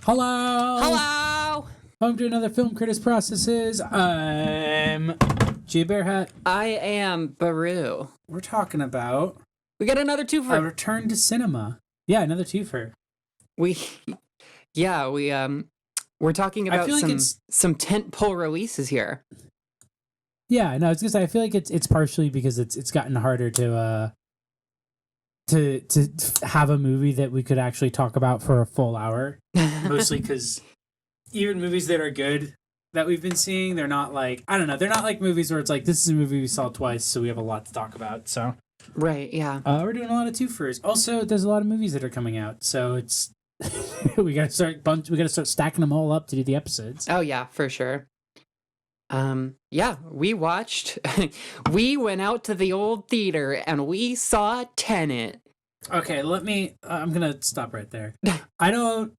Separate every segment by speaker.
Speaker 1: Hello!
Speaker 2: Hello!
Speaker 1: Welcome to another Film Critics Processes. I'm Jay Bearhat.
Speaker 2: I am Baru.
Speaker 1: We're talking about
Speaker 2: We got another
Speaker 1: a
Speaker 2: twofer.
Speaker 1: return to cinema. Yeah, another twofer.
Speaker 2: We're talking about
Speaker 1: feel like
Speaker 2: some tentpole releases here.
Speaker 1: Yeah, no, I was gonna say I feel like it's partially because it's gotten harder to have a movie that we could actually talk about for a full hour. Mostly because even movies that are good that we've been seeing, they're not like, I don't know, they're not like movies where it's like, this is a movie we saw twice, so we have a lot to talk about. So
Speaker 2: Right, yeah.
Speaker 1: we're doing a lot of twofers. Also, there's a lot of movies that are coming out, so it's we gotta start stacking them all up to do the episodes.
Speaker 2: Oh yeah, for sure. We watched we went out to the old theater and we saw Tenet.
Speaker 1: Okay, I'm gonna stop right there. I know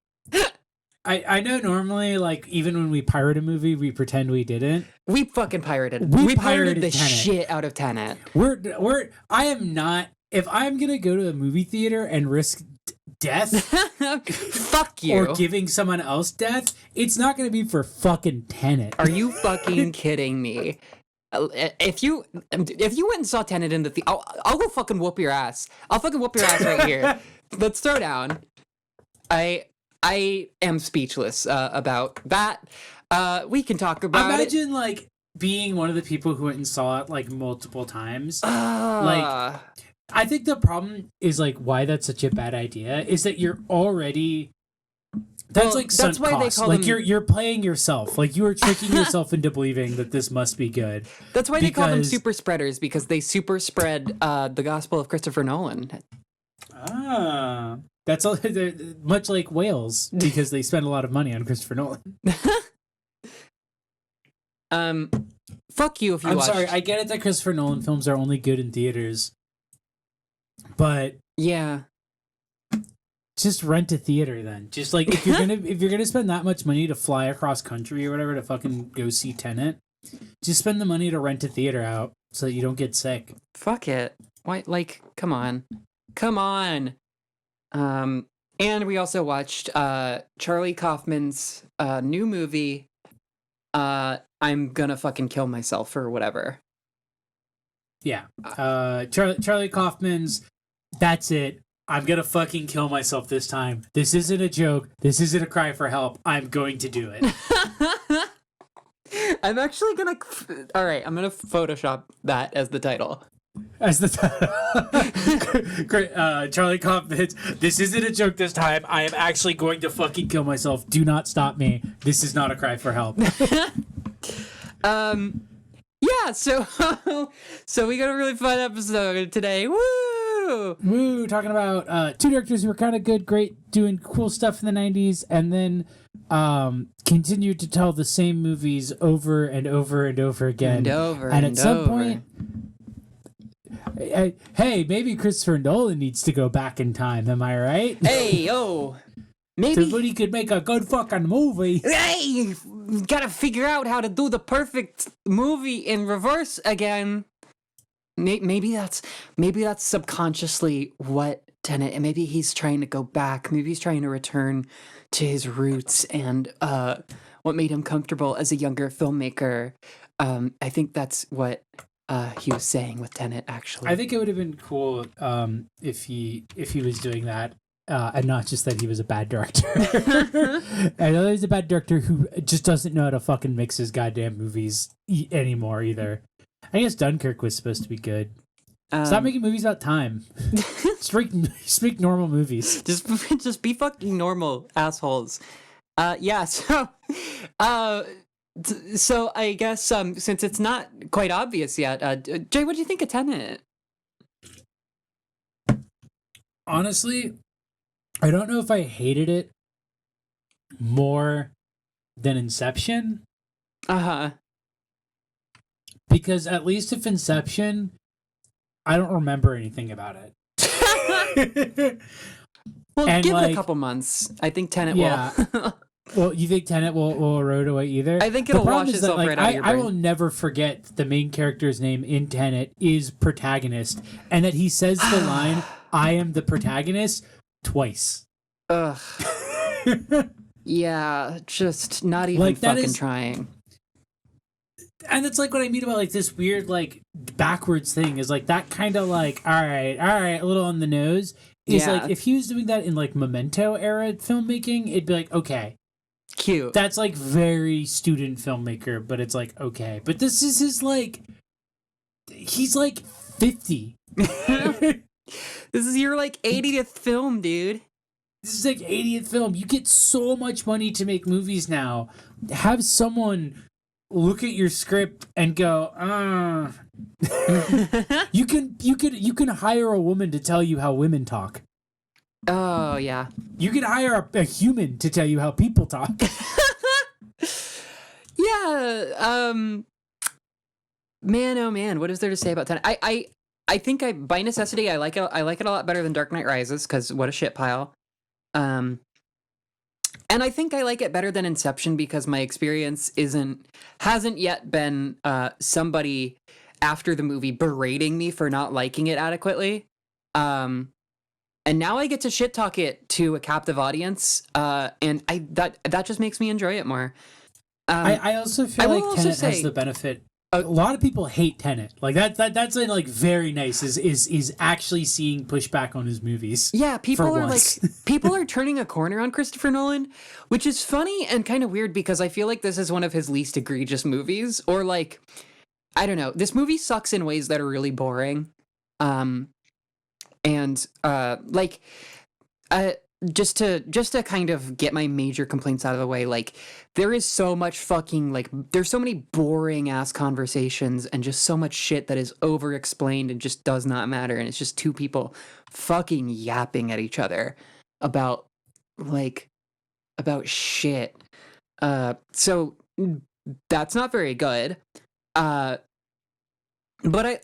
Speaker 1: normally, like, even when we pirate a movie, we pretend we didn't.
Speaker 2: We fucking pirated.
Speaker 1: We
Speaker 2: pirated the
Speaker 1: Tenet.
Speaker 2: shit out of Tenet.
Speaker 1: I am not, if I'm gonna go to a movie theater and risk death
Speaker 2: Fuck you.
Speaker 1: or giving someone else death, it's not gonna be for fucking Tenet.
Speaker 2: Are you fucking kidding me? If you went and saw Tenet in the theater, I'll go fucking whoop your ass. I'll fucking whoop your ass right here. Let's throw down. I am speechless about that. We can talk about
Speaker 1: Imagine, like, being one of the people who went and saw it, like, multiple times.
Speaker 2: Like,
Speaker 1: I think the problem is, like, why that's such a bad idea is that you're already... That's
Speaker 2: why they call
Speaker 1: like
Speaker 2: them...
Speaker 1: you're playing yourself. Like, you are tricking yourself into believing that this must be good.
Speaker 2: That's why they call them super spreaders, because they super spread the gospel of Christopher Nolan.
Speaker 1: Ah, that's all. They're much like whales because they spend a lot of money on Christopher Nolan.
Speaker 2: Fuck you if you
Speaker 1: I'm
Speaker 2: watched...
Speaker 1: sorry. I get it that Christopher Nolan films are only good in theaters, but
Speaker 2: yeah.
Speaker 1: just rent a theater then. Just, like, if you're gonna spend that much money to fly across country or whatever to fucking go see Tenet, just spend the money to rent a theater out so that you don't get sick.
Speaker 2: Fuck it. Why? Like, come on. And we also watched Charlie Kaufman's new movie, I'm Gonna Fucking Kill Myself or whatever.
Speaker 1: Yeah. Charlie Kaufman's That's It. I'm gonna fucking kill myself this time. This isn't a joke. This isn't a cry for help. I'm going to do it.
Speaker 2: I'm actually gonna... Alright, I'm gonna Photoshop that as the title.
Speaker 1: As the Charlie Kaufman's This isn't a joke this time. I am actually going to fucking kill myself. Do not stop me. This is not a cry for help.
Speaker 2: Yeah, so we got a really fun episode today. Woo!
Speaker 1: Talking about two directors who were kind of good, great, doing cool stuff in the 90s, and then continued to tell the same movies over and over and over again. And at some point, hey, maybe Christopher Nolan needs to go back in time. Am I right?
Speaker 2: Hey, yo. Maybe
Speaker 1: somebody could make a good fucking movie.
Speaker 2: Hey, gotta figure out how to do the perfect movie in reverse again. Maybe that's subconsciously what Tenet, and maybe he's trying to go back. Maybe he's trying to return to his roots and what made him comfortable as a younger filmmaker. I think that's what he was saying with Tenet. Actually,
Speaker 1: I think it would have been cool if he was doing that. And not just that he was a bad director. I know he's a bad director who just doesn't know how to fucking mix his goddamn movies anymore either. I guess Dunkirk was supposed to be good. Stop making movies about time. Speak normal movies.
Speaker 2: Just be fucking normal, assholes. So I guess since it's not quite obvious yet, Jay, what do you think of Tenet?
Speaker 1: Honestly, I don't know if I hated it more than Inception.
Speaker 2: Uh-huh.
Speaker 1: Because at least if Inception, I don't remember anything about it.
Speaker 2: Well, and give it a couple months. I think Tenet will.
Speaker 1: Well, you think Tenet will erode away either?
Speaker 2: I think it'll wash itself right out of your brain.
Speaker 1: I will never forget the main character's name in Tenet is protagonist, and that he says the line, "I am the protagonist," twice.
Speaker 2: Ugh. Yeah, just not even
Speaker 1: Like, that
Speaker 2: fucking
Speaker 1: is,
Speaker 2: trying.
Speaker 1: and it's like what I mean about like this weird like backwards thing is like that kind of like all right, a little on the nose is like
Speaker 2: Yeah,
Speaker 1: if he was doing that in like Memento era filmmaking, it'd be like okay,
Speaker 2: cute.
Speaker 1: that's like very student filmmaker, but it's like okay, but this is his like he's like 50.
Speaker 2: This is your like 80th film, dude.
Speaker 1: This is like 80th film. You get so much money to make movies now. Have someone look at your script and go, you can hire a woman to tell you how women talk.
Speaker 2: Oh, yeah.
Speaker 1: You can hire a human to tell you how people talk.
Speaker 2: Yeah, man, oh man, what is there to say about Tenet? I think by necessity I like it a lot better than Dark Knight Rises, because what a shit pile. And I think I like it better than Inception because my experience hasn't yet been somebody after the movie berating me for not liking it adequately. And now I get to shit talk it to a captive audience, and that just makes me enjoy it more.
Speaker 1: I also feel like Tenet has the benefit. A lot of people hate Tenet. Like that's like very nice. Is actually seeing pushback on his movies.
Speaker 2: Yeah, people are like people are turning a corner on Christopher Nolan, which is funny and kind of weird because I feel like this is one of his least egregious movies, or like I don't know. This movie sucks in ways that are really boring. And like just to kind of get my major complaints out of the way, like there is so much fucking like there's so many boring ass conversations and just so much shit that is over explained and just does not matter, and it's just two people fucking yapping at each other about shit. So that's not very good. But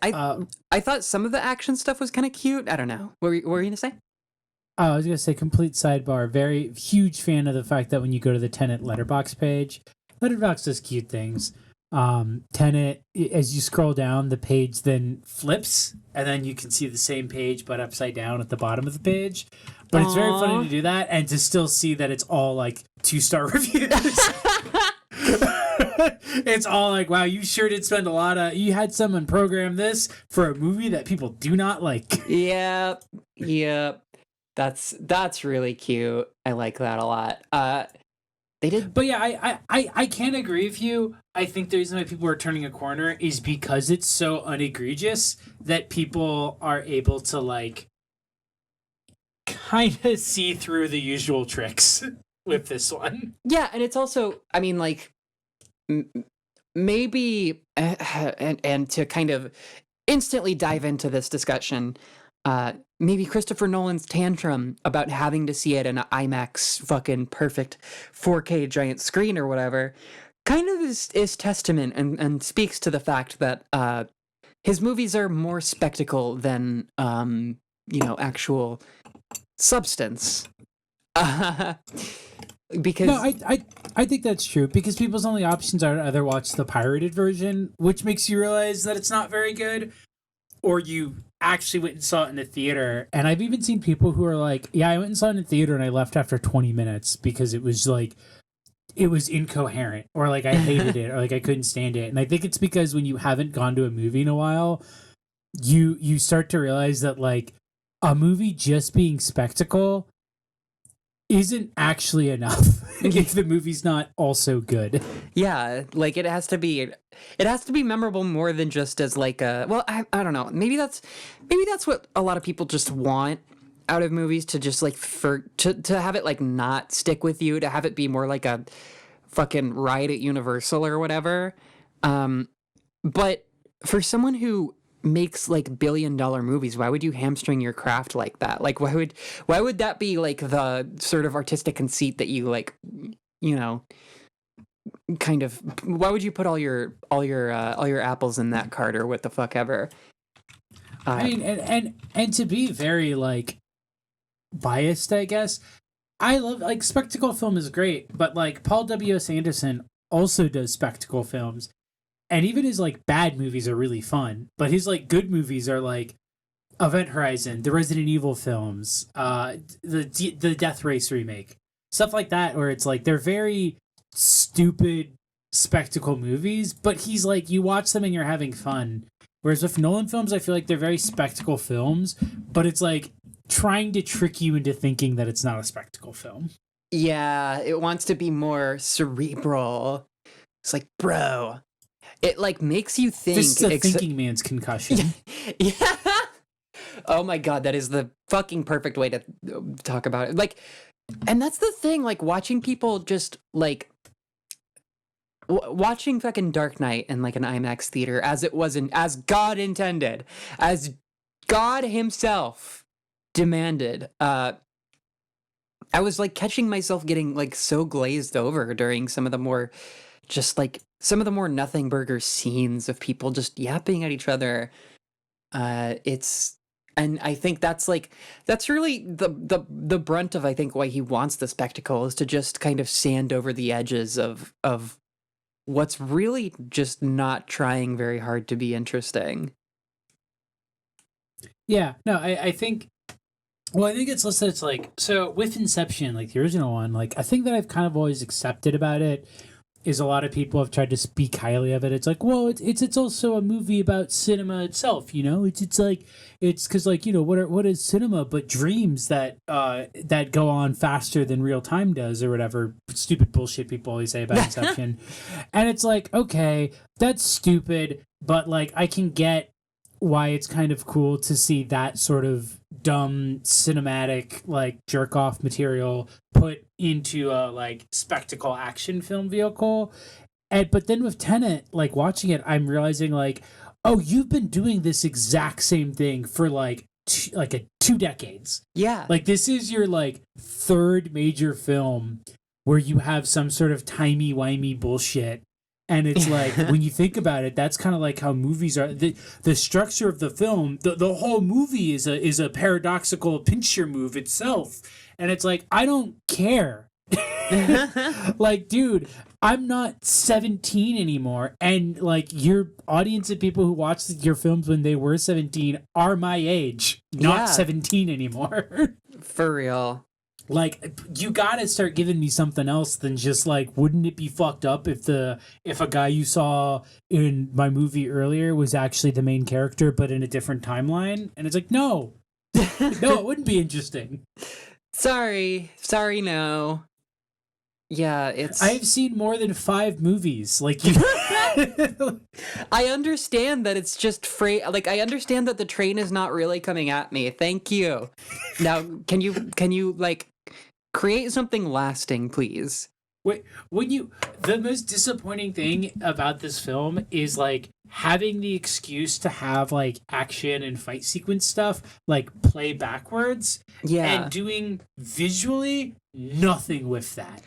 Speaker 2: I thought some of the action stuff was kind of cute. I don't know. What were you gonna say?
Speaker 1: I was gonna say, complete sidebar. Very huge fan of the fact that when you go to the Tenet letterbox page, letterbox does cute things. Tenet, as you scroll down, the page then flips, and then you can see the same page but upside down at the bottom of the page. But it's very funny to do that and to still see that it's all like 2-star reviews. It's all like, wow, you sure did spend you had someone program this for a movie that people do not like.
Speaker 2: Yep. That's really cute. I like that a lot. They did,
Speaker 1: but yeah, I can't agree with you. I think the reason why people are turning a corner is because it's so unegregious that people are able to like kind of see through the usual tricks with this one.
Speaker 2: Yeah, and it's also, I mean, like maybe and to kind of instantly dive into this discussion, maybe Christopher Nolan's tantrum about having to see it in an IMAX fucking perfect 4K giant screen or whatever kind of is testament and speaks to the fact that his movies are more spectacle than actual substance. Because
Speaker 1: no, I think that's true, because people's only options are to either watch the pirated version, which makes you realize that it's not very good, or you actually went and saw it in the theater. And I've even seen people who are like, yeah, I went and saw it in the theater and I left after 20 minutes because it was like, it was incoherent, or like I hated it, or like I couldn't stand it. And I think it's because when you haven't gone to a movie in a while, you start to realize that like a movie just being spectacle isn't actually enough if the movie's not also good.
Speaker 2: Yeah, like it has to be memorable more than just as like a, well, I don't know. Maybe that's what a lot of people just want out of movies, to just like to have it like not stick with you, to have it be more like a fucking ride at Universal or whatever. But for someone who makes like billion-dollar movies, why would you hamstring your craft like that? Like why would that be like the sort of artistic conceit that you like, kind of, why would you put all your apples in that cart, or what the fuck ever?
Speaker 1: I mean, and to be very like biased, I guess, I love, like, spectacle film is great, but like Paul W.S. Anderson also does spectacle films. And even his like bad movies are really fun, but his like good movies are like Event Horizon, the Resident Evil films, the Death Race remake. stuff like that, where it's like they're very stupid spectacle movies, but he's like, you watch them and you're having fun. Whereas with Nolan films, I feel like they're very spectacle films, but it's like trying to trick you into thinking that it's not a spectacle film.
Speaker 2: Yeah, it wants to be more cerebral. It's like, bro, it like makes you think.
Speaker 1: This is a thinking man's concussion.
Speaker 2: Yeah. Oh my god, that is the fucking perfect way to talk about it. Like, and that's the thing, like watching people just like watching fucking Dark Knight in like an IMAX theater as it was as God intended, as God himself demanded. I was like catching myself getting like so glazed over during some of the more nothing burger scenes of people just yapping at each other. And I think that's really the brunt of, I think, why he wants the spectacle, is to just kind of sand over the edges of what's really just not trying very hard to be interesting.
Speaker 1: Yeah, no, I think. Well, I think it's listed. It's like, so with Inception, like the original one, like I think that I've kind of always accepted about it is a lot of people have tried to speak highly of it. It's like, well, it's also a movie about cinema itself, you know. It's like it's because like, you know, what is cinema but dreams that that go on faster than real time does, or whatever stupid bullshit people always say about Inception. And it's like, okay, that's stupid, but like I can get why it's kind of cool to see that sort of dumb cinematic like jerk off material put into a like spectacle action film vehicle. And but then with Tenet, like watching it, I'm realizing like, oh, you've been doing this exact same thing for like two decades.
Speaker 2: Yeah.
Speaker 1: Like this is your like third major film where you have some sort of timey-wimey bullshit. And it's like, when you think about it, that's kind of like how movies are. The structure of the film, the whole movie is a paradoxical pincher move itself. And it's like, I don't care. Like, dude, I'm not 17 anymore. And like your audience of people who watched your films when they were 17 are my age, not 17 anymore.
Speaker 2: For real.
Speaker 1: Like, you gotta start giving me something else than just like, wouldn't it be fucked up if a guy you saw in my movie earlier was actually the main character but in a different timeline? And it's like, no, no, it wouldn't be interesting.
Speaker 2: Sorry, no. Yeah, it's.
Speaker 1: I've seen more than 5 movies. Like, you.
Speaker 2: I understand that it's just like, I understand that the train is not really coming at me. Thank you. Now, can you like create something lasting, please?
Speaker 1: Wait, the most disappointing thing about this film is like having the excuse to have like action and fight sequence stuff like play backwards, and doing visually nothing with that.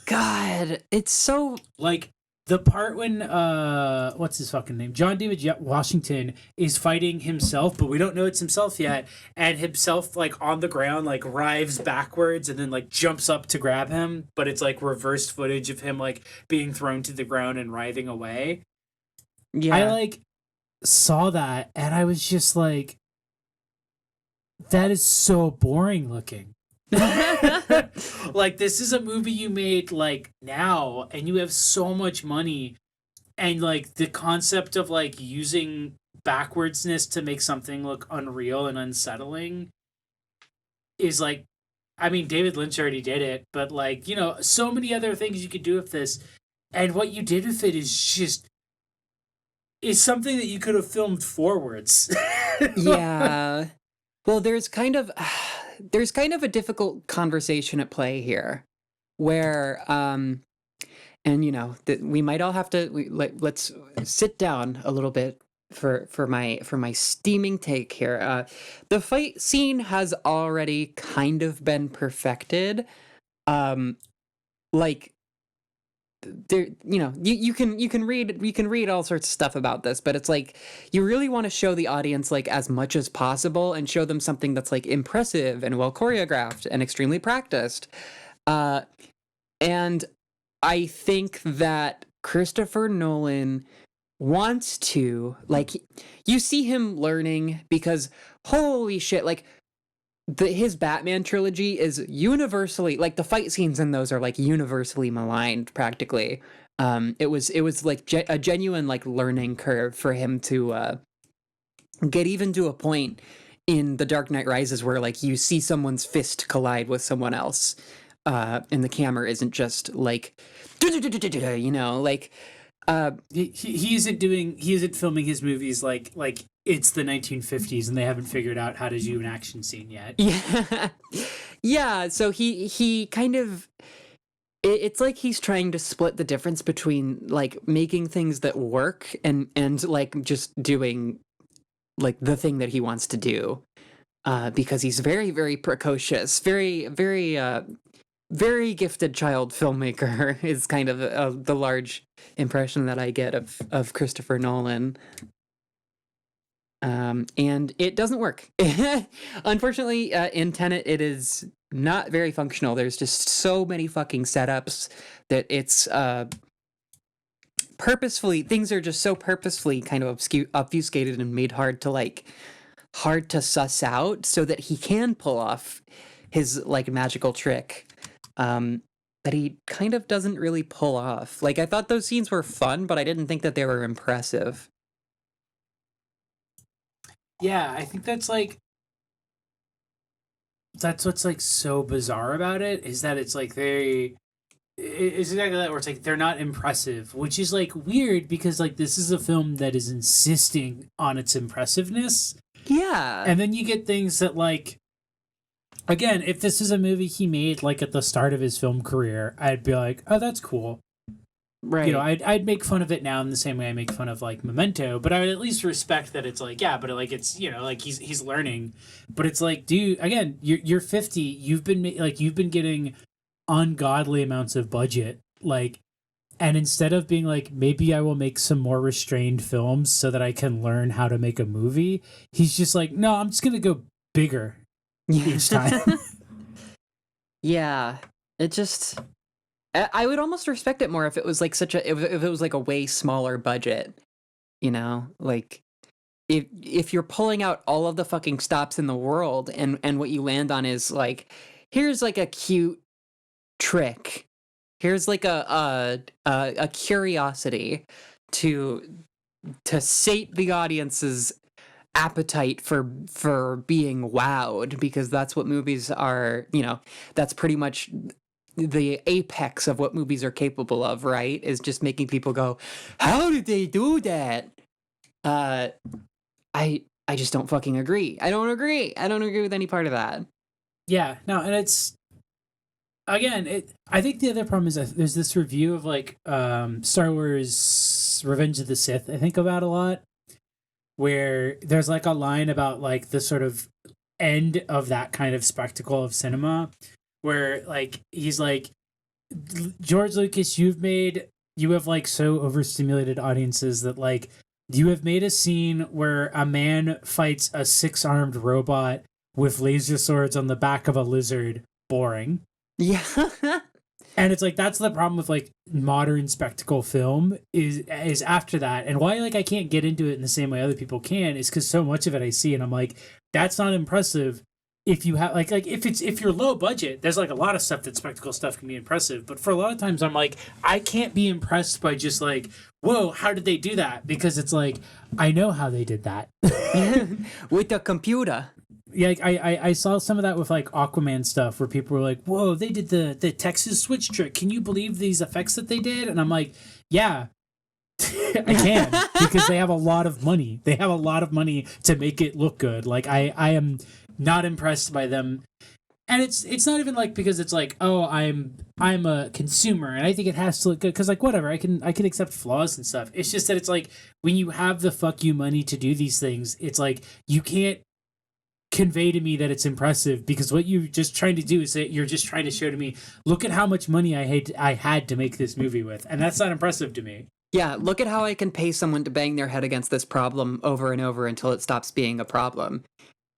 Speaker 2: God, it's so
Speaker 1: like the part when what's his fucking name, John David Washington is fighting himself, but we don't know it's himself yet, and himself like on the ground like writhes backwards and then like jumps up to grab him, but it's like reversed footage of him like being thrown to the ground and writhing away. I like saw that and I was just like, that is so boring looking. Like, this is a movie you made like now and you have so much money, and like the concept of like using backwardsness to make something look unreal and unsettling is like, I mean, David Lynch already did it, but like, you know, so many other things you could do with this, and what you did with it is something that you could have filmed forwards.
Speaker 2: Yeah. Well, there's kind of a difficult conversation at play here, where and you know that we might all have to let's sit down a little bit for my steaming take here. The fight scene has already kind of been perfected. Like, there, you know, you can read all sorts of stuff about this, but it's like you really want to show the audience like as much as possible and show them something that's like impressive and well choreographed and extremely practiced. And I think that Christopher Nolan wants to, like, you see him learning, because holy shit, like his Batman trilogy is universally, like, the fight scenes in those are like universally maligned practically. It was like a genuine like learning curve for him to get even to a point in The Dark Knight Rises where like you see someone's fist collide with someone else, and the camera isn't just like, you know, like
Speaker 1: he isn't filming his movies like it's the 1950s and they haven't figured out how to do an action scene yet.
Speaker 2: yeah, yeah. So he kind of, it's like he's trying to split the difference between like making things that work and like just doing like the thing that he wants to do, because he's very, very precocious, very, very, very gifted child filmmaker is kind of the large impression that I get of Christopher Nolan. And it doesn't work. Unfortunately, in Tenet, it is not very functional. There's just so many fucking setups that it's purposefully, things are just so purposefully kind of obfuscated and made hard to suss out so that he can pull off his like magical trick that he kind of doesn't really pull off. Like, I thought those scenes were fun, but I didn't think that they were impressive.
Speaker 1: Yeah, I think that's what's like so bizarre about it is that it's like it's exactly that where it's like they're not impressive, which is like weird because like this is a film that is insisting on its impressiveness.
Speaker 2: Yeah.
Speaker 1: And then you get things that like, again, if this is a movie he made like at the start of his film career, I'd be like, oh, that's cool.
Speaker 2: Right.
Speaker 1: You know, I'd make fun of it now in the same way I make fun of like Memento, but I would at least respect that it's like, yeah, but like it's, you know, like he's learning, but it's like, dude, again, you're 50, you've been getting ungodly amounts of budget, like, and instead of being like, maybe I will make some more restrained films so that I can learn how to make a movie, he's just like, no, I'm just gonna go bigger each time.
Speaker 2: Yeah, it just, I would almost respect it more if it was like if it was like a way smaller budget, you know, like if you're pulling out all of the fucking stops in the world and what you land on is like, here's like a cute trick, here's like a curiosity to sate the audience's appetite for being wowed, because that's what movies are, you know, that's pretty much the apex of what movies are capable of, right? Is just making people go, how did they do that? I just don't fucking agree. I don't agree with any part of that.
Speaker 1: Yeah, no, and it's, again, I think the other problem is that there's this review of like Star Wars Revenge of the Sith I think about a lot, where there's like a line about like the sort of end of that kind of spectacle of cinema, where like he's like, George Lucas, you have like so overstimulated audiences that like you have made a scene where a man fights a 6-armed robot with laser swords on the back of a lizard boring.
Speaker 2: Yeah.
Speaker 1: And it's like, that's the problem with like modern spectacle film is after that. And why like I can't get into it in the same way other people can is because so much of it I see and I'm like, that's not impressive. If you have like if you're low budget, there's like a lot of stuff that spectacle stuff can be impressive. But for a lot of times I'm like, I can't be impressed by just like, whoa, how did they do that? Because it's like, I know how they did that.
Speaker 2: With the computer.
Speaker 1: Yeah, I saw some of that with like Aquaman stuff where people were like, whoa, they did the Texas switch trick. Can you believe these effects that they did? And I'm like, yeah, I can, because they have a lot of money. They have a lot of money to make it look good. Like I am not impressed by them. And it's not even like because it's like, oh, I'm a consumer and I think it has to look good, because like whatever, I can accept flaws and stuff. It's just that it's like when you have the fuck you money to do these things, it's like you can't convey to me that it's impressive, because what you're just trying to do is that you're just trying to show to me, look at how much money I had to make this movie with, and that's not impressive to me.
Speaker 2: Yeah, look at how I can pay someone to bang their head against this problem over and over until it stops being a problem.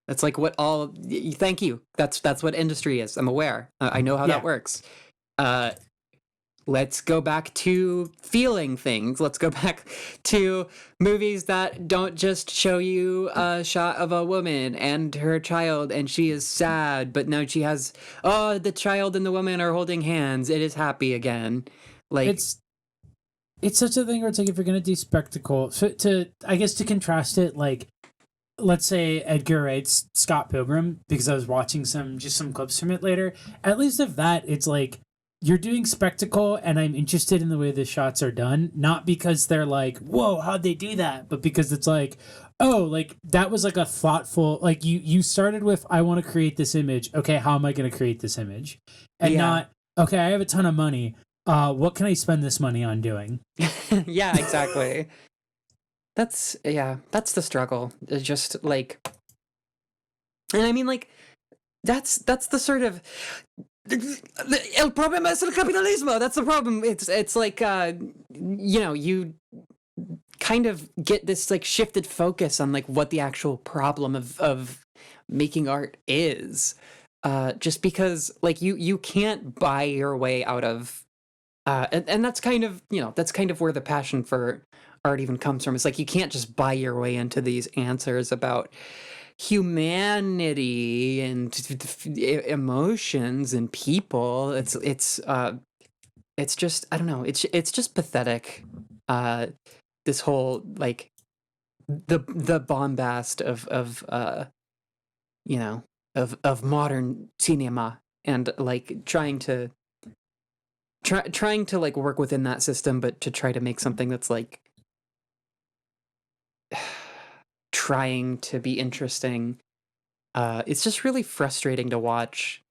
Speaker 2: That's like what all. Thank you. That's what industry is. I'm aware. I know how that works. let's go back to feeling things. Let's go back to movies that don't just show you a shot of a woman and her child and she is sad, but now she has, oh, the child and the woman are holding hands. It is happy again. Like,
Speaker 1: it's such a thing where it's like, if you're gonna do spectacle, to I guess to contrast it, like, let's say Edgar Wright's Scott Pilgrim, because I was watching some clips from it later. At least if that, it's like, you're doing spectacle and I'm interested in the way the shots are done, not because they're like, whoa, how'd they do that? But because it's like, oh, like that was like a thoughtful, like you started with, I want to create this image. Okay, how am I going to create this image? And not, okay, I have a ton of money. What can I spend this money on doing?
Speaker 2: Yeah, exactly. That's the struggle. It's just like, and I mean, like, that's the sort of, el problema es el capitalismo. That's the problem. It's like, you kind of get this like shifted focus on like what the actual problem of making art is, just because like you can't buy your way out of, and that's kind of where the passion for art even comes from. It's like you can't just buy your way into these answers about humanity and emotions and people. It's just, I don't know, it's just pathetic, this whole like the bombast of modern cinema, and like trying to like work within that system, but to try to make something that's like trying to be interesting. It's just really frustrating to watch,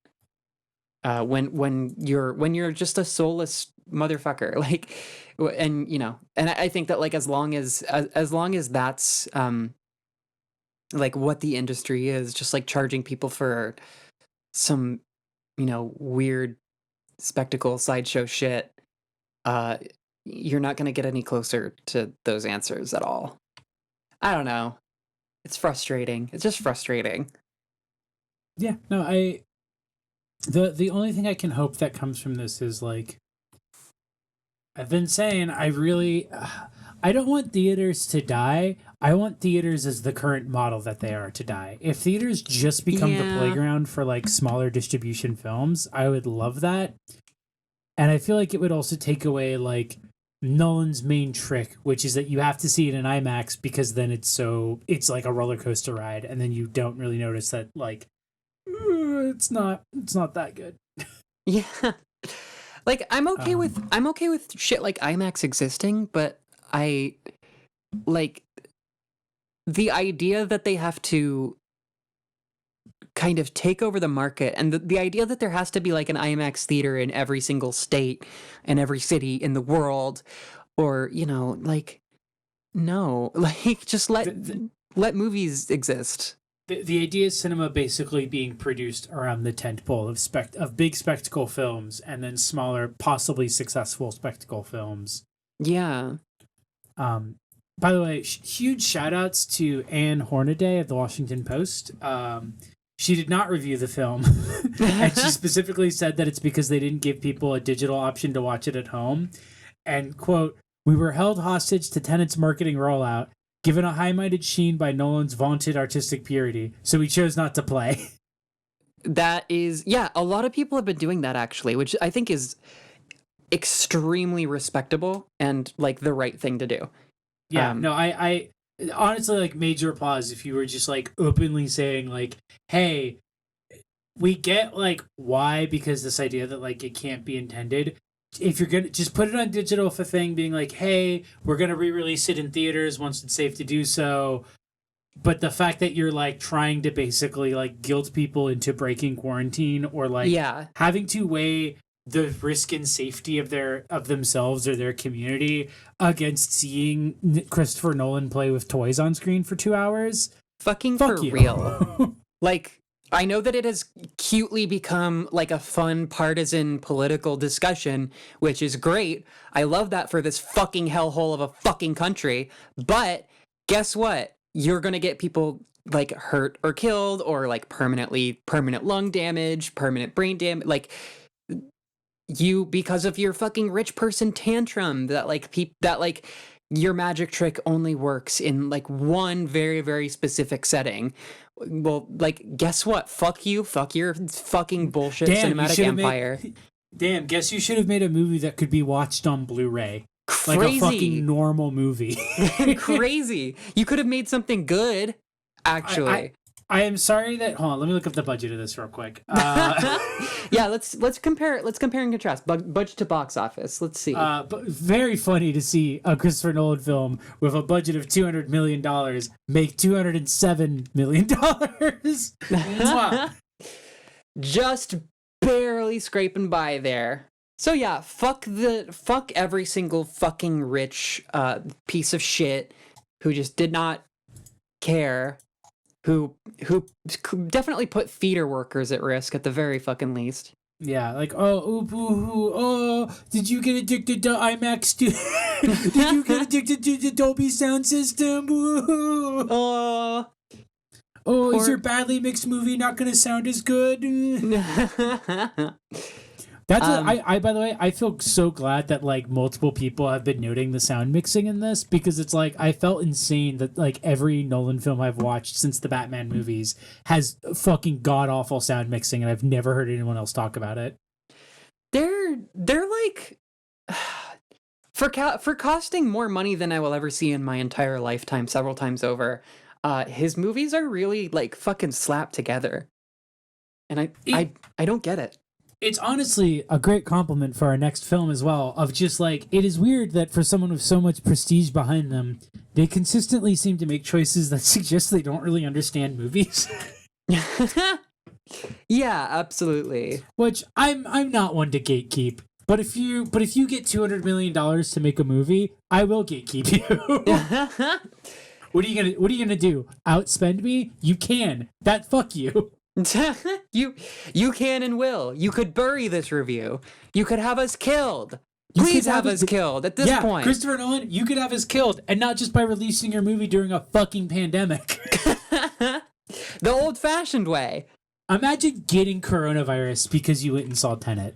Speaker 2: when you're just a soulless motherfucker, like, and and I think that like as long as that's like what the industry is, just like charging people for some weird spectacle sideshow shit, you're not going to get any closer to those answers at all. I don't know. It's frustrating. It's just frustrating.
Speaker 1: Yeah, no, the only thing I can hope that comes from this is like, I've been saying, I don't want theaters to die. I want theaters as the current model that they are to die. If theaters just become the playground for like smaller distribution films, I would love that. And I feel like it would also take away like Nolan's main trick, which is that you have to see it in IMAX, because then it's like a roller coaster ride, and then you don't really notice that like it's not that good.
Speaker 2: Yeah. Like I'm okay with shit like IMAX existing, but I like the idea that they have to kind of take over the market, and the idea that there has to be like an IMAX theater in every single state and every city in the world, or like, no, like just let movies exist.
Speaker 1: The idea is cinema basically being produced around the tentpole of big spectacle films, and then smaller, possibly successful spectacle films.
Speaker 2: Yeah.
Speaker 1: By the way, huge shout outs to Anne Hornaday of the Washington Post. She did not review the film, and she specifically said that it's because they didn't give people a digital option to watch it at home. And, quote, "We were held hostage to Tenet's marketing rollout, given a high-minded sheen by Nolan's vaunted artistic purity, so we chose not to play."
Speaker 2: That is, yeah, a lot of people have been doing that, actually, which I think is extremely respectable and, like, the right thing to do.
Speaker 1: Yeah, no, I honestly, like, major applause if you were just, like, openly saying, like, hey, we get, like, why, because this idea that, like, it can't be intended. If you're gonna just put it on digital for thing, being like, hey, we're gonna re-release it in theaters once it's safe to do so. But the fact that you're like trying to basically like guilt people into breaking quarantine, or like having to weigh the risk and safety of themselves or their community against seeing Christopher Nolan play with toys on screen for 2 hours.
Speaker 2: Fuck for you. Real. Like, I know that it has cutely become like a fun partisan political discussion, which is great. I love that for this fucking hellhole of a fucking country. But guess what? You're going to get people like hurt or killed, or like permanent lung damage, permanent brain damage. Like, because of your fucking rich person tantrum that like your magic trick only works in like one very, very specific setting. Well, like, guess what? Fuck you. Fuck your fucking bullshit cinematic empire.
Speaker 1: Damn, guess you should have made a movie that could be watched on Blu-ray.
Speaker 2: Crazy.
Speaker 1: Like a fucking normal movie.
Speaker 2: Crazy. You could have made something good, actually.
Speaker 1: I am sorry that. Hold on, let me look up the budget of this real quick.
Speaker 2: Yeah, let's compare. Let's compare and contrast budget to box office. Let's see.
Speaker 1: But very funny to see a Christopher Nolan film with a budget of $200 million make $207 million. Wow.
Speaker 2: Just barely scraping by there. So yeah, fuck every single fucking rich piece of shit who just did not care. Who definitely put theater workers at risk at the very fucking least.
Speaker 1: Yeah, like, did you get addicted to IMAX? Did you get addicted to the Dolby sound system? Is your badly mixed movie not going to sound as good? That's I by the way, I feel so glad that like multiple people have been noting the sound mixing in this, because it's like I felt insane that like every Nolan film I've watched since the Batman movies has fucking god awful sound mixing, and I've never heard anyone else talk about it.
Speaker 2: They're like for costing more money than I will ever see in my entire lifetime several times over. His movies are really like fucking slapped together. And I don't get it.
Speaker 1: It's honestly a great compliment for our next film as well, of just like, it is weird that for someone with so much prestige behind them, they consistently seem to make choices that suggest they don't really understand movies.
Speaker 2: Yeah, absolutely.
Speaker 1: Which I'm not one to gatekeep, but if you get $200 million to make a movie, I will gatekeep you. What are you gonna do? Outspend me? You can. Fuck you.
Speaker 2: You can and will. You could bury this review. You could have us killed. Please have us killed at this point.
Speaker 1: Christopher Nolan, you could have us killed, and not just by releasing your movie during a fucking pandemic.
Speaker 2: The old-fashioned way.
Speaker 1: Imagine getting coronavirus because you went and saw Tenet.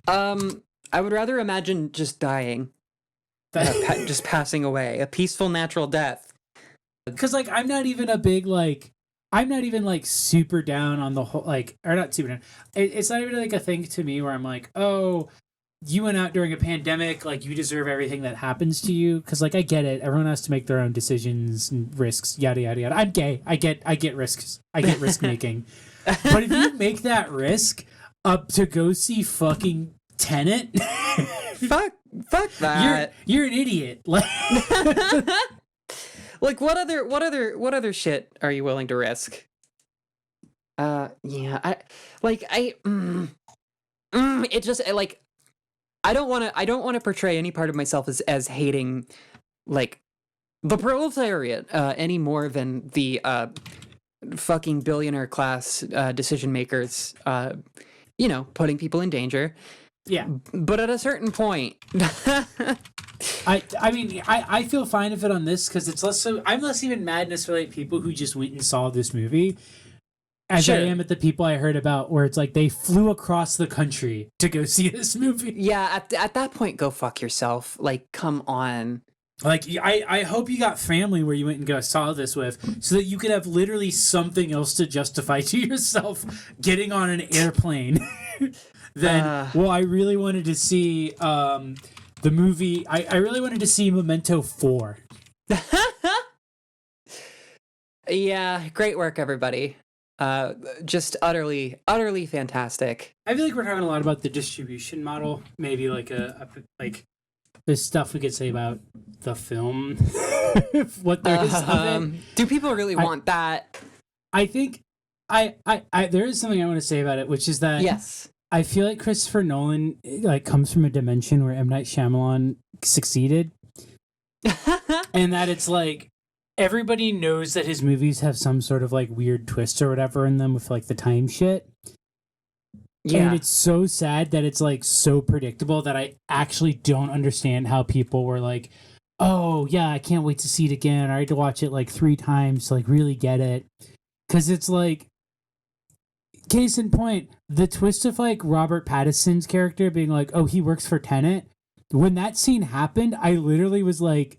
Speaker 2: I would rather imagine just dying. Just passing away. A peaceful, natural death.
Speaker 1: Because, like, I'm not even super down on the whole, like, or not super down. It's not even like a thing to me where I'm like, oh, you went out during a pandemic, like, you deserve everything that happens to you. Because, like, I get it. Everyone has to make their own decisions and risks, yada, yada, yada. I'm gay. I get risks. I get risk making. But if you make that risk up to go see fucking Tenet,
Speaker 2: fuck that.
Speaker 1: You're an idiot.
Speaker 2: Like, what other shit are you willing to risk? Yeah, it just like, I don't want to portray any part of myself as hating like the proletariat any more than the fucking billionaire class decision makers, putting people in danger.
Speaker 1: Yeah,
Speaker 2: but at a certain point.
Speaker 1: I mean, I feel fine with it on this, because it's less so. I'm less even mad necessarily at people who just went and saw this movie as I am at the people I heard about where it's like they flew across the country to go see this movie.
Speaker 2: Yeah, at that point, go fuck yourself. Like, come on.
Speaker 1: Like, I hope you got family where you went and go saw this with, so that you could have literally something else to justify to yourself getting on an airplane. I really wanted to see the movie. I really wanted to see Memento 4.
Speaker 2: Yeah, great work, everybody. Just utterly fantastic.
Speaker 1: I feel like we're talking a lot about the distribution model. Maybe like there's stuff we could say about the film. What there is of it.
Speaker 2: Do people really want that?
Speaker 1: I think I there is something I want to say about it, which is that
Speaker 2: yes,
Speaker 1: I feel like Christopher Nolan like comes from a dimension where M. Night Shyamalan succeeded. And that it's like everybody knows that his movies have some sort of like weird twist or whatever in them with like the time shit. Yeah. And it's so sad that it's like so predictable that I actually don't understand how people were like, oh yeah, I can't wait to see it again. I had to watch it like 3 times to like really get it. 'Cause it's like, case in point, the twist of like Robert Pattinson's character being like, oh, he works for Tenet. When that scene happened, I literally was like,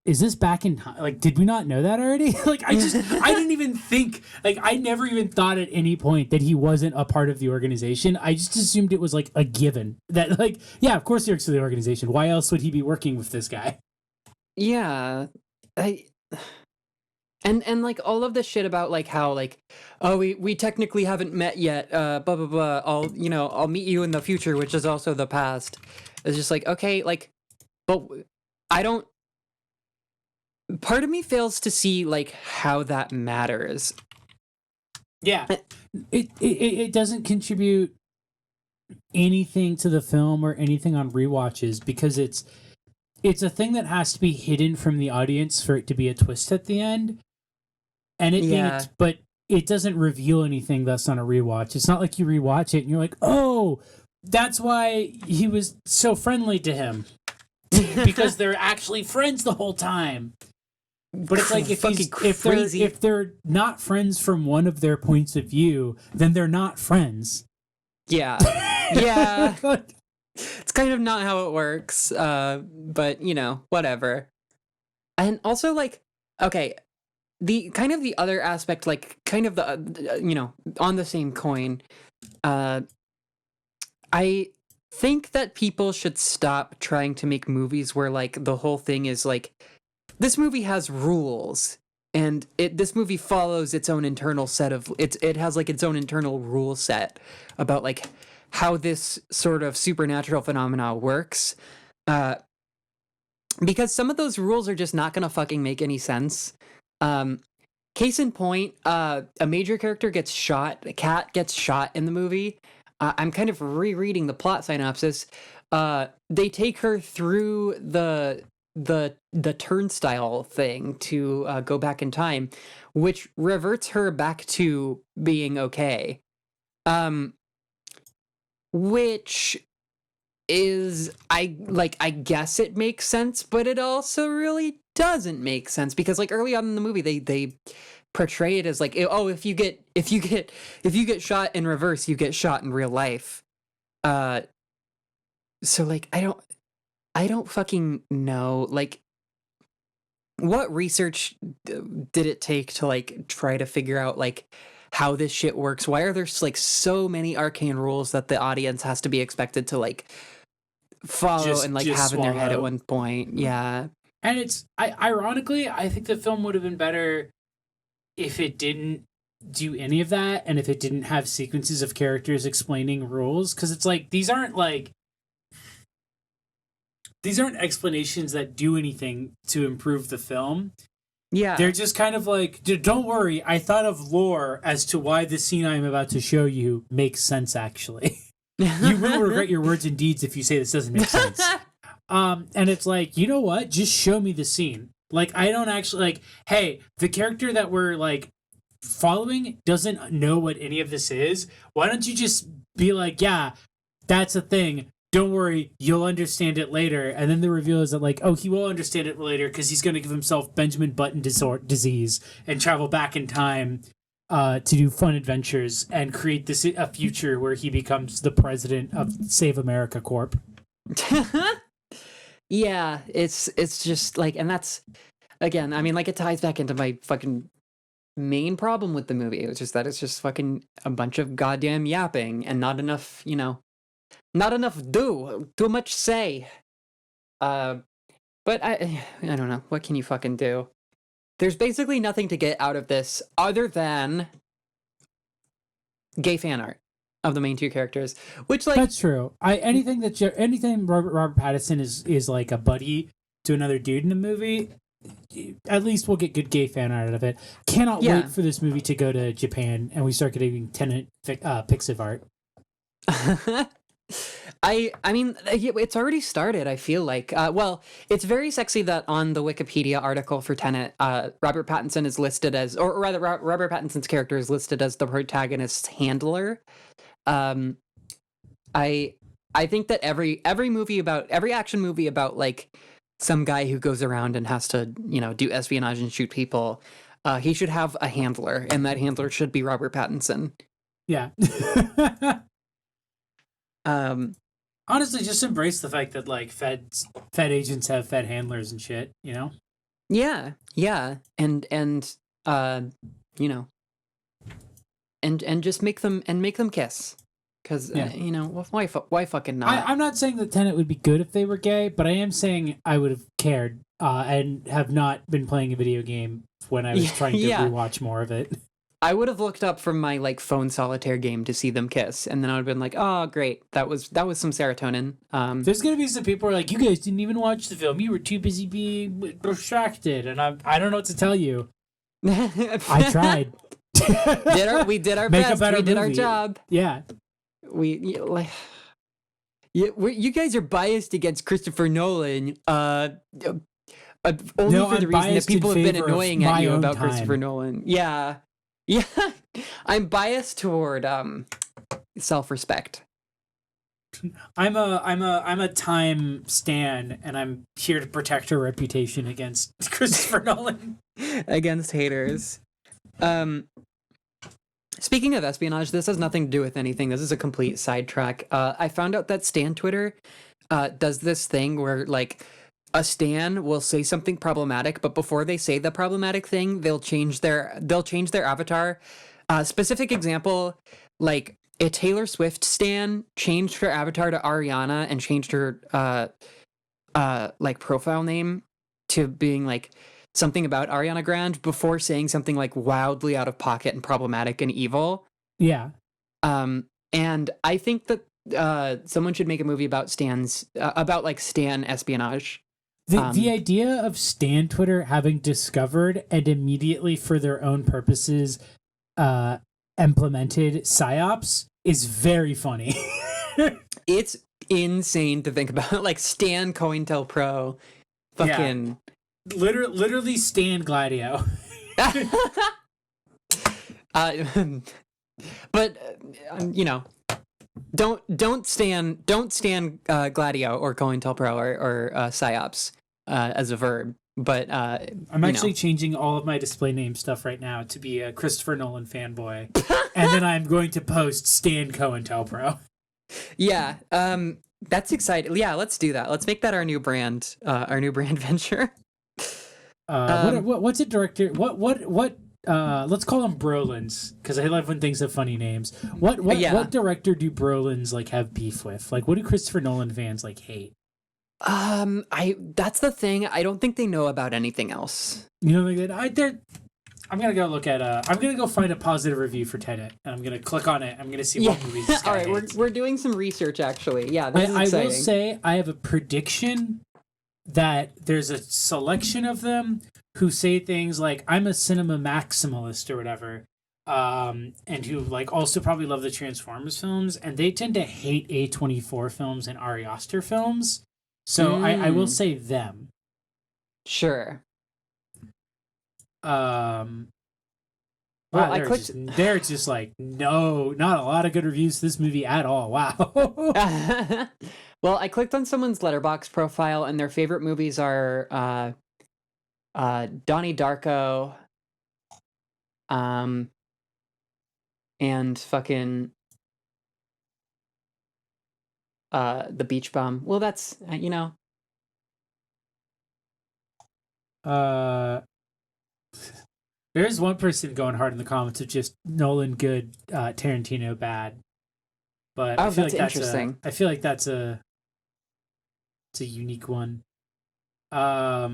Speaker 1: is this back in time? Like, did we not know that already? Like, I didn't even think, like, I never even thought at any point that he wasn't a part of the organization. I just assumed it was like a given that, like, yeah, of course he works for the organization. Why else would he be working with this guy?
Speaker 2: Yeah. And like all of the shit about like how like, oh, we technically haven't met yet, blah blah blah. I'll meet you in the future, which is also the past. It's just like, okay, like, but I don't. Part of me fails to see like how that matters.
Speaker 1: Yeah, it doesn't contribute anything to the film or anything on rewatches because it's a thing that has to be hidden from the audience for it to be a twist at the end. And but it doesn't reveal anything thus on a rewatch. It's not like you rewatch it and you're like, oh, that's why he was so friendly to him. Because they're actually friends the whole time. But it's like if they're not friends from one of their points of view, then they're not friends.
Speaker 2: Yeah. Yeah. It's kind of not how it works. But whatever. And also like, okay, the kind of the other aspect, like kind of the on the same coin, I think that people should stop trying to make movies where like the whole thing is like, this movie has rules and this movie follows its own internal set of it has like its own internal rule set about like how this sort of supernatural phenomena works, because some of those rules are just not gonna fucking make any sense. Case in point, a major character gets shot. A cat gets shot in the movie. I'm kind of rereading the plot synopsis. They take her through the turnstile thing to go back in time, which reverts her back to being okay. Which is I guess it makes sense, but it also really doesn't make sense because like early on in the movie they portray it as like, oh, if you get shot in reverse, you get shot in real life. So like I don't fucking know like what research did it take to like try to figure out like how this shit works. Why are there like so many arcane rules that the audience has to be expected to like follow and like have in their head at one point? Yeah.
Speaker 1: And it's ironically, I think the film would have been better if it didn't do any of that and if it didn't have sequences of characters explaining rules, because it's like these aren't explanations that do anything to improve the film.
Speaker 2: Yeah.
Speaker 1: They're just kind of like, don't worry, I thought of lore as to why the scene I'm about to show you makes sense, actually. You will regret your words and deeds if you say this doesn't make sense. And it's like, you know what? Just show me the scene. Like, I don't actually, like, hey, the character that we're, like, following doesn't know what any of this is. Why don't you just be like, yeah, that's a thing. Don't worry, you'll understand it later. And then the reveal is that, like, oh, he will understand it later because he's going to give himself Benjamin Button disease and travel back in time to do fun adventures and create a future where he becomes the president of Save America Corp.
Speaker 2: Yeah, it's just like, and that's, again, I mean, like, it ties back into my fucking main problem with the movie. It's just that it's just fucking a bunch of goddamn yapping and not enough, not enough too much say. But I don't know. What can you fucking do? There's basically nothing to get out of this other than gay fan art of the main two characters, which, like,
Speaker 1: that's true. Anything Robert Pattinson is like a buddy to another dude in the movie, at least we'll get good gay fan art out of it. Cannot wait for this movie to go to Japan and we start getting TENET Pixiv art.
Speaker 2: I mean, it's already started, I feel like. Well, it's very sexy that on the Wikipedia article for Tenet, Robert Pattinson is listed as, or rather, Robert Pattinson's character is listed as the protagonist's handler. I think that every action movie about like some guy who goes around and has to, do espionage and shoot people, He should have a handler, and that handler should be Robert Pattinson.
Speaker 1: Yeah. Honestly, just embrace the fact that like Fed agents have Fed handlers and shit, you know?
Speaker 2: Yeah, and you know, and just make them kiss, because you know, why fucking not?
Speaker 1: I'm not saying that Tenet would be good if they were gay, but I am saying I would have cared and have not been playing a video game when I was trying to rewatch more of it.
Speaker 2: I would have looked up from my like phone solitaire game to see them kiss, and then I would have been like, "Oh, great, that was some serotonin."
Speaker 1: There's gonna be some people who are like, "You guys didn't even watch the film. You were too busy being distracted," and I don't know what to tell you. I tried.
Speaker 2: We did our best. We did our job.
Speaker 1: Yeah.
Speaker 2: You guys are biased against Christopher Nolan. Only for the reason that people have been annoying at you about Christopher Nolan. Yeah. I'm biased toward self-respect.
Speaker 1: I'm a time stan, and I'm here to protect her reputation against Christopher Nolan.
Speaker 2: Against haters. Speaking of espionage, this has nothing to do with anything. This is a complete sidetrack. I found out that Stan Twitter does this thing where like a Stan will say something problematic, but before they say the problematic thing, they'll change their avatar. Specific example, like a Taylor Swift Stan changed her avatar to Ariana and changed her like profile name to being like something about Ariana Grande before saying something like wildly out of pocket and problematic and evil.
Speaker 1: Yeah.
Speaker 2: And I think that someone should make a movie about Stans, about like Stan espionage.
Speaker 1: The idea of Stan Twitter having discovered and immediately for their own purposes implemented psyops is very funny.
Speaker 2: It's insane to think about. Like Stan COINTELPRO, fucking.
Speaker 1: Yeah. Literally Stan Gladio.
Speaker 2: But you know, don't stand Gladio or COINTELPRO or psyops as a verb. But
Speaker 1: I'm actually changing all of my display name stuff right now to be a Christopher Nolan fanboy, and then I'm going to post Stan COINTELPRO.
Speaker 2: Yeah, that's exciting. Yeah, let's do that. Let's make that our new brand venture.
Speaker 1: What's a director? What? Let's call them Brolins, because I love when things have funny names. What director do Brolins like have beef with? Like, what do Christopher Nolan fans like hate?
Speaker 2: That's the thing. I don't think they know about anything else.
Speaker 1: You know, like that. I'm gonna go look at. I'm gonna go find a positive review for Tenet, and I'm gonna click on it. I'm gonna see what movies this guy
Speaker 2: All right,
Speaker 1: hates.
Speaker 2: we're doing some research actually. Yeah, this is exciting.
Speaker 1: I will say I have a prediction that there's a selection of them who say things like "I'm a cinema maximalist" or whatever, and who like also probably love the Transformers films, and they tend to hate A24 films and Ari Aster films. So I will say them.
Speaker 2: Sure.
Speaker 1: Well,
Speaker 2: I clicked.
Speaker 1: They're just like, no, not a lot of good reviews for this movie at all. Wow.
Speaker 2: Well, I clicked on someone's Letterboxd profile, and their favorite movies are Donnie Darko, and fucking The Beach Bum. Well, that's you know.
Speaker 1: There's one person going hard in the comments of just Nolan good, Tarantino bad. But I feel like that's interesting. I feel like it's a unique one. Yeah,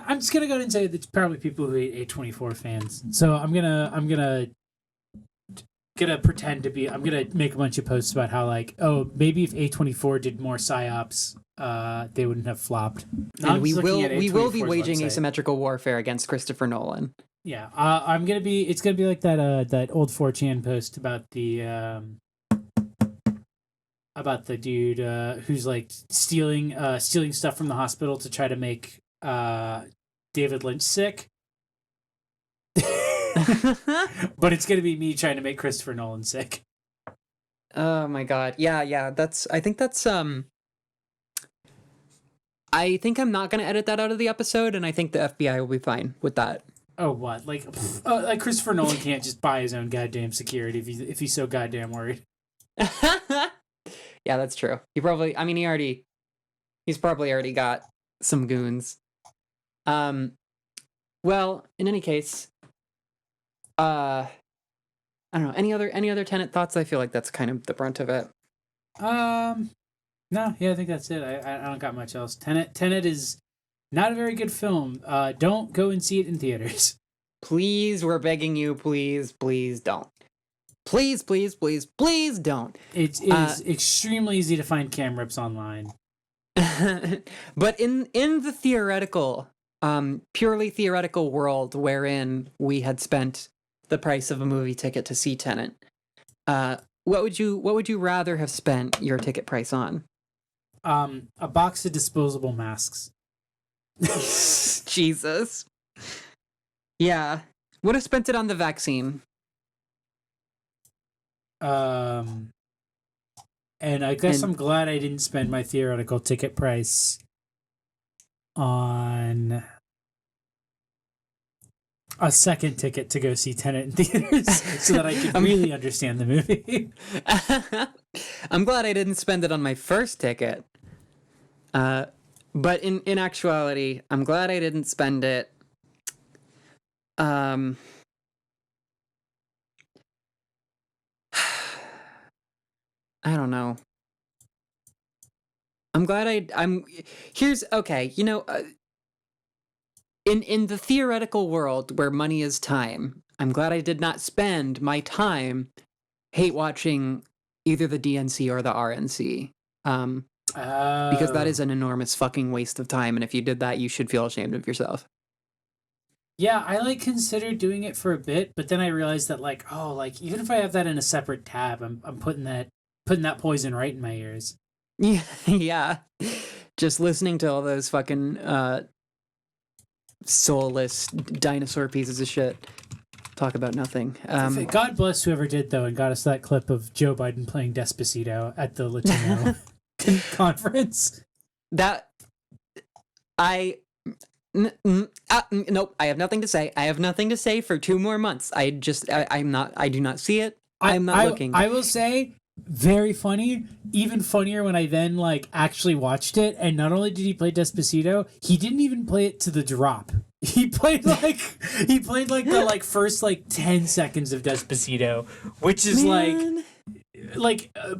Speaker 1: I'm just gonna go ahead and say it's probably people who hate A24 fans. So I'm gonna pretend to be. I'm gonna make a bunch of posts about how like, oh, maybe if A24 did more psyops, they wouldn't have flopped.
Speaker 2: And we will be waging asymmetrical warfare against Christopher Nolan.
Speaker 1: Yeah, it's gonna be like that old 4chan post about the dude who's like stealing stuff from the hospital to try to make David Lynch sick. But it's gonna be me trying to make Christopher Nolan sick.
Speaker 2: Oh my god. Yeah, I think that's I think I'm not gonna edit that out of the episode, and I think the FBI will be fine with that.
Speaker 1: Oh, what? Like Christopher Nolan can't just buy his own goddamn security if he's so goddamn worried.
Speaker 2: Yeah, that's true. He's probably already got some goons. Well, in any case, I don't know. Any other Tenet thoughts? I feel like that's kind of the brunt of it.
Speaker 1: No, yeah, I think that's it. I don't got much else. Tenet is not a very good film. Don't go and see it in theaters.
Speaker 2: Please, we're begging you. Please, please don't. Please, please, please, please don't.
Speaker 1: It is extremely easy to find cam rips online.
Speaker 2: But in the theoretical, purely theoretical world wherein we had spent the price of a movie ticket to see Tenet, what would you rather have spent your ticket price on?
Speaker 1: A box of disposable masks.
Speaker 2: Jesus. Yeah. Would have spent it on the vaccine.
Speaker 1: And I guess I'm glad I didn't spend my theoretical ticket price on a second ticket to go see Tenet in theaters so that I could really understand the movie.
Speaker 2: I'm glad I didn't spend it on my first ticket. But in actuality, I'm glad I didn't spend it. I don't know. I'm glad here's okay, in the theoretical world where money is time, I'm glad I did not spend my time hate watching either the DNC or the RNC. Because that is an enormous fucking waste of time, and if you did that, you should feel ashamed of yourself.
Speaker 1: Yeah, I considered doing it for a bit, but then I realized that even if I have that in a separate tab, I'm putting that poison right in my ears.
Speaker 2: Yeah, yeah. Just listening to all those fucking soulless dinosaur pieces of shit talk about nothing.
Speaker 1: God bless whoever did though, and got us that clip of Joe Biden playing Despacito at the Latino conference.
Speaker 2: Nope. I have nothing to say. I have nothing to say for 2 more months. I do not see it. I'm not looking.
Speaker 1: I will say, very funny. Even funnier when I then actually watched it, and not only did he play Despacito, he didn't even play it to the drop. He played the first 10 seconds of Despacito, which is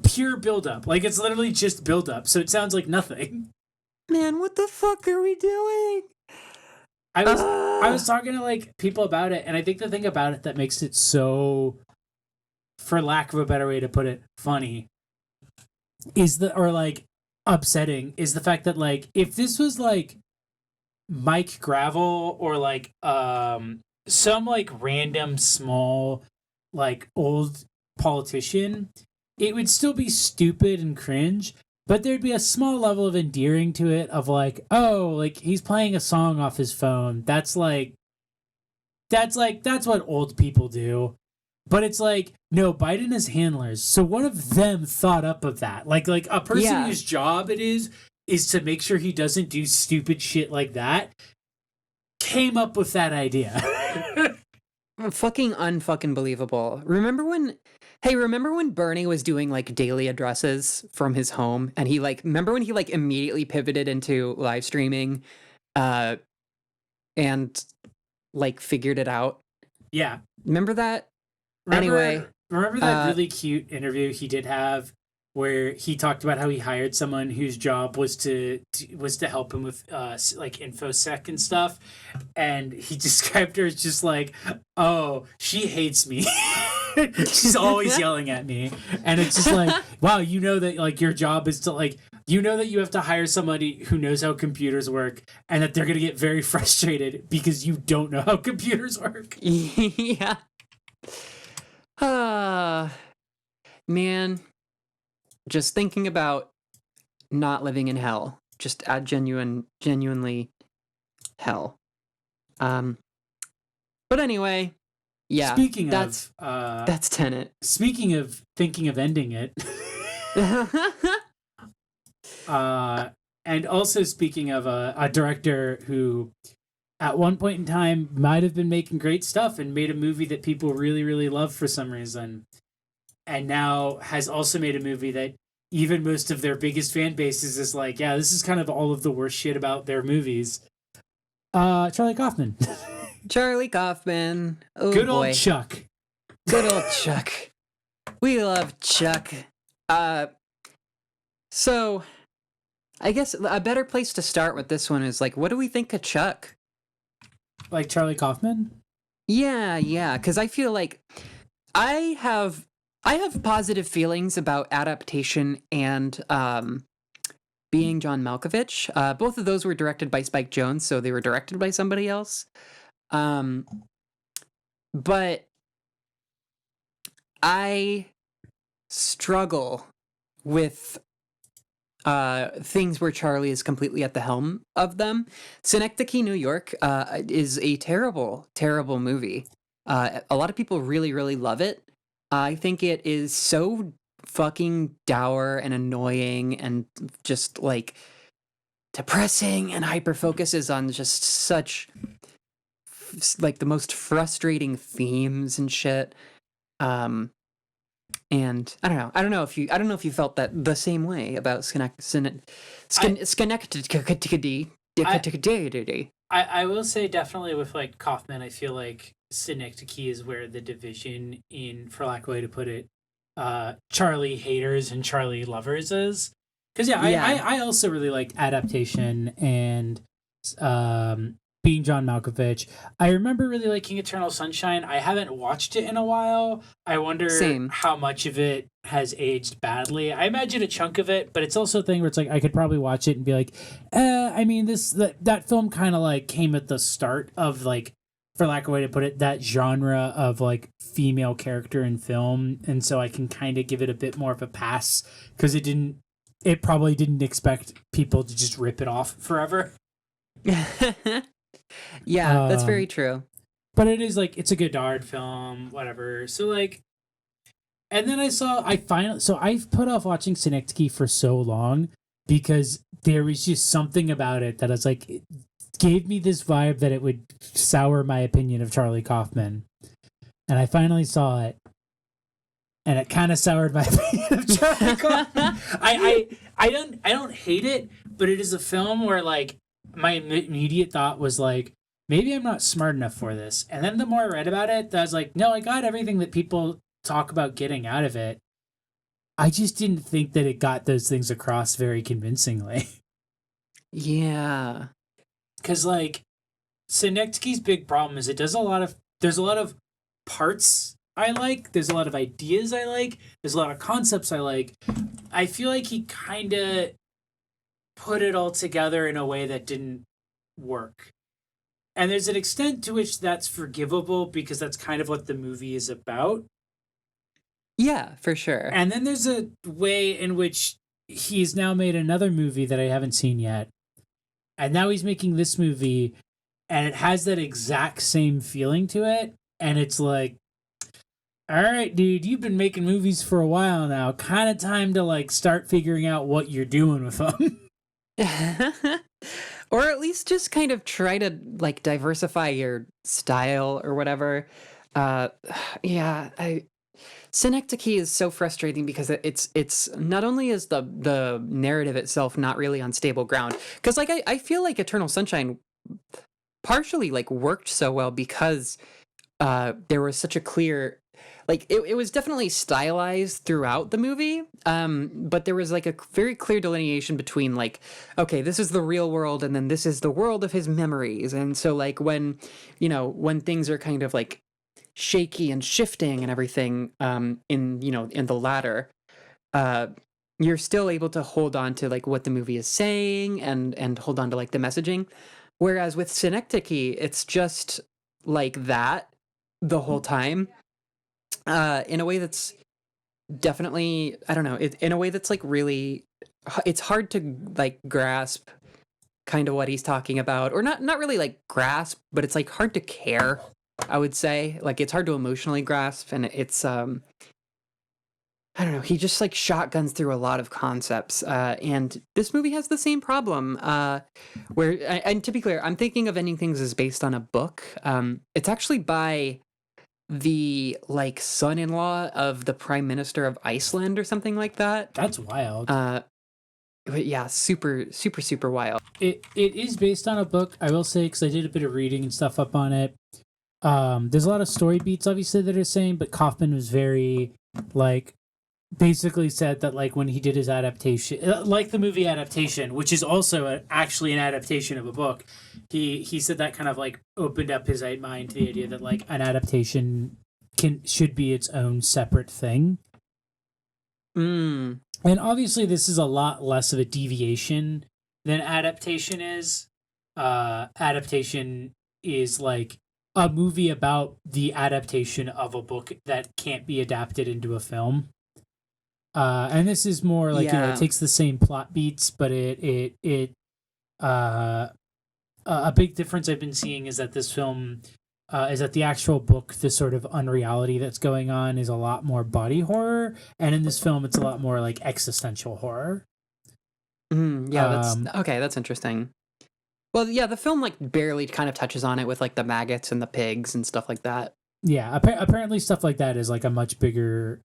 Speaker 1: pure buildup. It's literally just buildup, so it sounds like nothing.
Speaker 2: Man, what the fuck are we doing?
Speaker 1: I was talking to people about it, and I think the thing about it that makes it so, for lack of a better way to put it, funny is upsetting is the fact that if this was Mike Gravel or some random small old politician, it would still be stupid and cringe, but there'd be a small level of endearing to it of he's playing a song off his phone. That's what old people do. But it's no, Biden has handlers. So one of them thought up of that. A person whose job it is to make sure he doesn't do stupid shit like that came up with that idea.
Speaker 2: Fucking unfucking believable. Remember when Bernie was doing daily addresses from his home, and he remember when he immediately pivoted into live streaming and figured it out?
Speaker 1: Yeah.
Speaker 2: Remember that?
Speaker 1: Remember that really cute interview he did have where he talked about how he hired someone whose job was to help him with infosec and stuff, and he described her as just oh, she hates me. She's always yelling at me, and it's just wow, that your job is to that you have to hire somebody who knows how computers work, and that they're gonna get very frustrated because you don't know how computers work.
Speaker 2: Yeah. Man, just thinking about not living in hell, just at genuinely hell. But anyway, yeah. That's Tenet.
Speaker 1: Speaking of thinking of ending it, And also, speaking of a director who at one point in time might have been making great stuff and made a movie that people really, really love for some reason, and now has also made a movie that even most of their biggest fan bases is like, yeah, this is kind of all of the worst shit about their movies. Charlie Kaufman.
Speaker 2: Charlie Kaufman. Oh
Speaker 1: Good
Speaker 2: boy.
Speaker 1: old Chuck.
Speaker 2: Good old Chuck. We love Chuck. So I guess a better place to start with this one is like, what do we think of Chuck?
Speaker 1: Like Charlie Kaufman?
Speaker 2: Yeah, because I feel like I have positive feelings about adaptation and being John Malkovich. Both of those were directed by Spike Jonze, so they were directed by somebody else. But I struggle with things where Charlie is completely at the helm of them. Synecdoche, New York is a terrible, terrible movie. A lot of people really, really love it. I think it is so fucking dour and annoying and just like depressing, and hyper focuses on just such like the most frustrating themes and shit. And I don't know if you felt that the same way about Schenectady.
Speaker 1: I will say definitely with like Kaufman, I feel like Synecdoche is where the division in, for lack of a way to put it, Charlie haters and Charlie lovers is. Because I also really like adaptation and being John Malkovich. I remember really liking Eternal Sunshine. I haven't watched it in a while. I wonder how much of it has aged badly. I imagine a chunk of it, but it's also a thing where it's like I could probably watch it and be like, I mean, that film kind of like came at the start of like, for lack of a way to put it, that genre of like female character in film, and so I can kind of give it a bit more of a pass because it probably didn't expect people to just rip it off forever.
Speaker 2: Yeah, that's very true.
Speaker 1: But it is like, it's a Godard film, whatever. So like, and then I've put off watching Synecdoche for so long because there was just something about it that I was like, it gave me this vibe that it would sour my opinion of Charlie Kaufman. And I finally saw it, and it kind of soured my opinion of Charlie Kaufman. I don't hate it, but it is a film where like my immediate thought was like, maybe I'm not smart enough for this. And then the more I read about it, I was like, no, I got everything that people talk about getting out of it. I just didn't think that it got those things across very convincingly.
Speaker 2: Yeah.
Speaker 1: Because like Synecdoche's big problem is there's a lot of parts I like, there's a lot of ideas I like, there's a lot of concepts I like. I feel like he kind of put it all together in a way that didn't work. And there's an extent to which that's forgivable because that's kind of what the movie is about.
Speaker 2: Yeah, for sure.
Speaker 1: And then there's a way in which he's now made another movie that I haven't seen yet. And now he's making this movie, and it has that exact same feeling to it. And it's like, all right, dude, you've been making movies for a while now. Kind of time to like start figuring out what you're doing with them.
Speaker 2: Or at least just kind of try to like diversify your style or whatever. Synecdoche is so frustrating because it's not only is the narrative itself not really on stable ground, because like I feel like Eternal Sunshine partially like worked so well because there was such a clear, like it was definitely stylized throughout the movie, but there was like a very clear delineation between like, okay, this is the real world and then this is the world of his memories. And so like when things are kind of like shaky and shifting and everything, in the latter, you're still able to hold on to like what the movie is saying and hold on to like the messaging. Whereas with Synecdoche, it's just like that the whole time, in a way that's definitely, I don't know, in a way that's like really, it's hard to like grasp kind of what he's talking about, or not really like grasp, but it's like hard to care, I would say. Like it's hard to emotionally grasp, and it's I don't know. He just like shotguns through a lot of concepts, and this movie has the same problem. Where, and to be clear, I'm thinking of Ending Things as based on a book. It's actually by the like son-in-law of the Prime Minister of Iceland or something like that.
Speaker 1: That's wild.
Speaker 2: But yeah, super, super, super wild.
Speaker 1: It is based on a book, I will say, because I did a bit of reading and stuff up on it. There's a lot of story beats, obviously, that are saying, but Kaufman was very like basically said that like when he did his adaptation, like the movie adaptation, which is also actually an adaptation of a book, he said that kind of like opened up his mind to the idea that like an adaptation should be its own separate thing.
Speaker 2: Mm.
Speaker 1: And obviously this is a lot less of a deviation than adaptation is. Adaptation is like a movie about the adaptation of a book that can't be adapted into a film. And this is more like, it takes the same plot beats, but a big difference I've been seeing is that this film, is that the actual book, the sort of unreality that's going on is a lot more body horror. And in this film, it's a lot more like existential horror.
Speaker 2: Yeah, that's interesting. Well, yeah, the film like barely kind of touches on it with like the maggots and the pigs and stuff like that.
Speaker 1: Yeah, apparently stuff like that is like a much bigger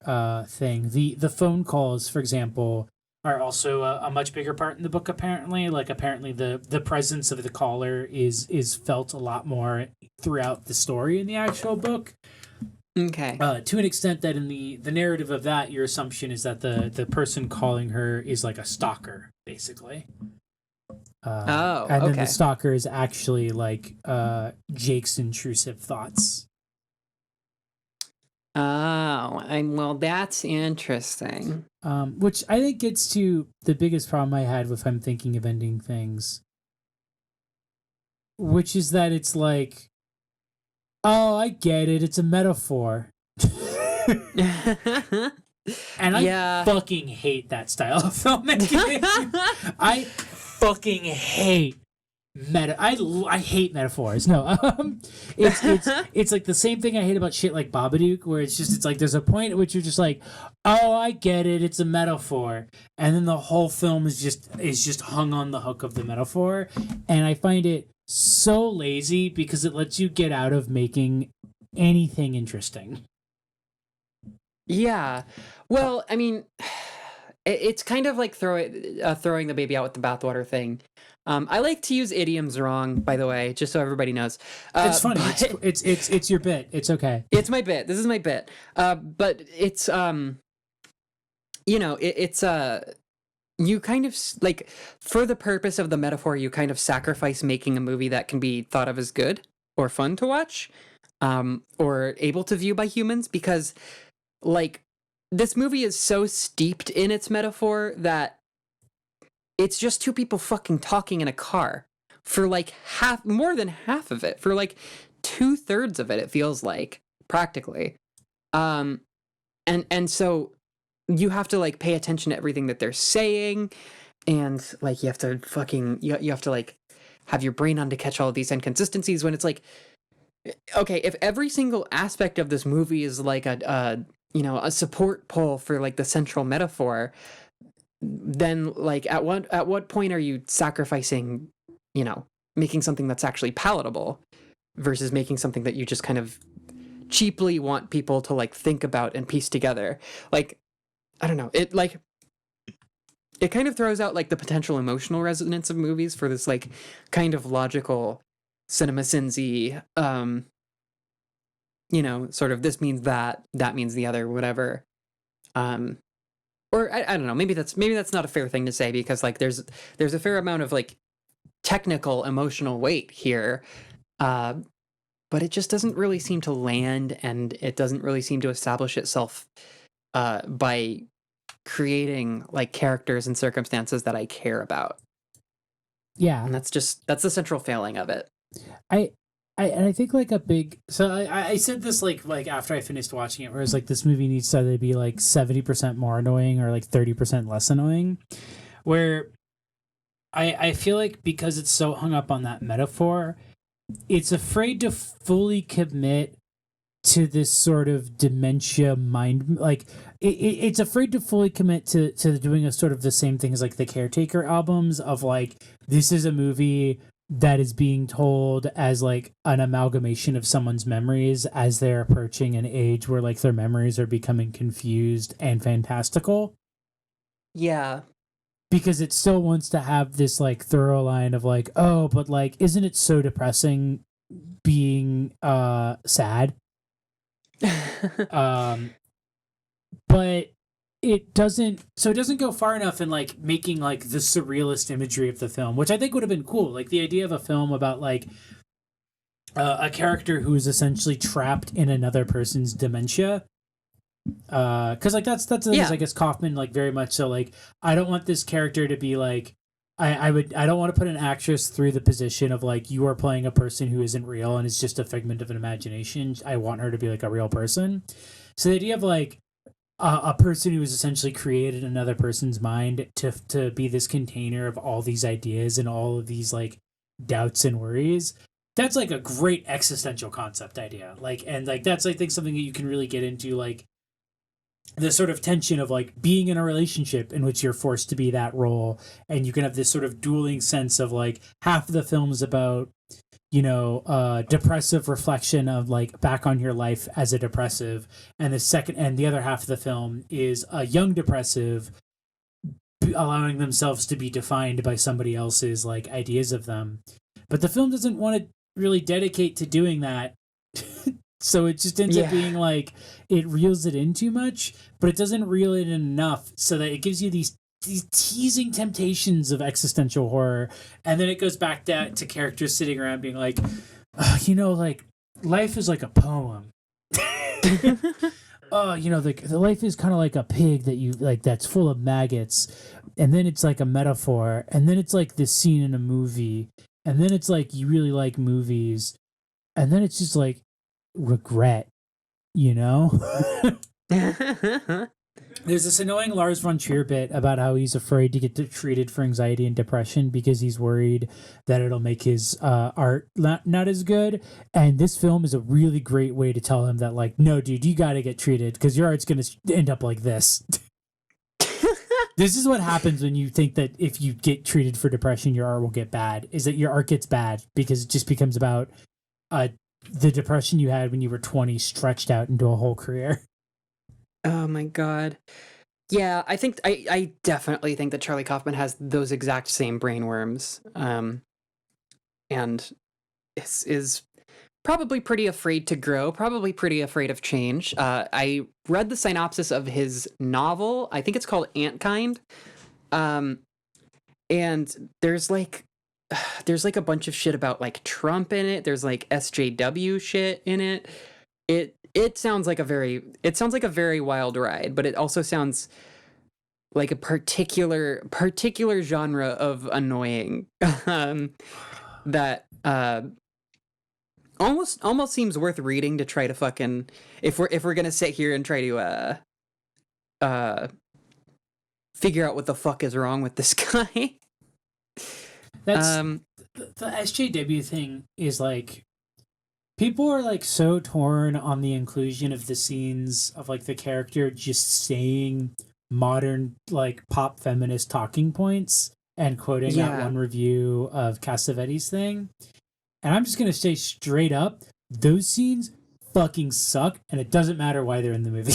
Speaker 1: thing. The phone calls, for example, are also a much bigger part in the book. Apparently, the presence of the caller is felt a lot more throughout the story in the actual book.
Speaker 2: Okay.
Speaker 1: To an extent that in the narrative of that, your assumption is that the person calling her is like a stalker, basically. And then the stalker is actually like Jake's intrusive thoughts.
Speaker 2: Oh, well, that's interesting.
Speaker 1: Which I think gets to the biggest problem I had with I'm thinking of Ending Things, which is that it's like, oh, I get it, it's a metaphor. And I fucking hate that style of filmmaking. I fucking hate I hate metaphors. No, it's like the same thing I hate about shit like Babadook, where it's like there's a point at which you're just like, oh, I get it, it's a metaphor, and then the whole film is just hung on the hook of the metaphor, and I find it so lazy because it lets you get out of making anything interesting.
Speaker 2: Yeah, well, I mean, it's kind of like throwing the baby out with the bathwater thing. I like to use idioms wrong, by the way, just so everybody knows.
Speaker 1: It's funny. It's your bit. It's okay.
Speaker 2: It's my bit. This is my bit. But it's it's you kind of like, for the purpose of the metaphor, you kind of sacrifice making a movie that can be thought of as good or fun to watch, or able to view by humans, because like this movie is so steeped in its metaphor that it's just two people fucking talking in a car for like more than half of it, for like 2/3 of it. It feels like, practically. And so you have to like pay attention to everything that they're saying, and like you have to you have to like have your brain on to catch all of these inconsistencies, when it's like, okay, if every single aspect of this movie is like a support pole for like the central metaphor, then like at what point are you sacrificing, making something that's actually palatable versus making something that you just kind of cheaply want people to like think about and piece together? Like, I don't know, it kind of throws out like the potential emotional resonance of movies for this like kind of logical cinema sinsy, sort of this means that means the other, whatever. Or I don't know, maybe that's not a fair thing to say, because like there's a fair amount of like technical emotional weight here, but it just doesn't really seem to land, and it doesn't really seem to establish itself by creating like characters and circumstances that I care about.
Speaker 1: Yeah,
Speaker 2: and that's the central failing of it.
Speaker 1: I think like a big, so I said this like after I finished watching it, where it's like this movie needs to either be like 70% more annoying or like 30% less annoying, where I feel like because it's so hung up on that metaphor, it's afraid to fully commit to this sort of dementia mind, like it's afraid to fully commit to doing a sort of the same thing as like the Caretaker albums of like, this is a movie that is being told as like an amalgamation of someone's memories as they're approaching an age where like their memories are becoming confused and fantastical.
Speaker 2: Yeah.
Speaker 1: Because it still wants to have this like thorough line of like, oh, but like, isn't it so depressing being sad? But it doesn't go far enough in like making like the surrealist imagery of the film, which I think would have been cool. Like the idea of a film about like a character who is essentially trapped in another person's dementia. Because like that's the thing is, I guess Kaufman like very much so like, I don't want this character to be like, I don't want to put an actress through the position of like, you are playing a person who isn't real and is just a figment of an imagination. I want her to be like a real person. So the idea of like a person who has essentially created another person's mind to be this container of all these ideas and all of these like doubts and worries, that's like a great existential concept idea. Like, and like that's I think something that you can really get into, like the sort of tension of like being in a relationship in which you're forced to be that role, and you can have this sort of dueling sense of like half of the film is about, you know, depressive reflection of like back on your life as a depressive, and the other half of the film is a young depressive allowing themselves to be defined by somebody else's like ideas of them. But the film doesn't want to really dedicate to doing that. So it just ends up being like, it reels it in too much, but it doesn't reel it in enough so that it gives you these teasing temptations of existential horror. And then it goes back to characters sitting around being like, you know, like life is like a poem. Oh, you know, the life is kind of like a pig that you like, that's full of maggots. And then it's like a metaphor. And then it's like this scene in a movie. And then it's like, you really like movies. And then it's just like, regret, you know. There's this annoying Lars von Trier bit about how he's afraid to get treated for anxiety and depression because he's worried that it'll make his art not as good. And this film is a really great way to tell him that, like, no, dude, you got to get treated because your art's going to end up like this. This is what happens when you think that if you get treated for depression, your art will get bad, is that your art gets bad because it just becomes about the depression you had when you were 20 stretched out into a whole career.
Speaker 2: Oh my god. Yeah, I definitely think that Charlie Kaufman has those exact same brainworms. And is probably pretty afraid to grow, probably pretty afraid of change. I read the synopsis of his novel. I think it's called Antkind. And there's like a bunch of shit about like Trump in it. There's like SJW shit in it. It sounds like a very wild ride, but it also sounds like a particular genre of annoying that almost seems worth reading to try to fucking, if we're gonna sit here and try to figure out what the fuck is wrong with this guy.
Speaker 1: That's the SJW thing is like, people are like so torn on the inclusion of the scenes of like the character just saying modern like pop feminist talking points and quoting that one review of Cassavetes thing. And I'm just going to say straight up, those scenes fucking suck, and it doesn't matter why they're in the movie.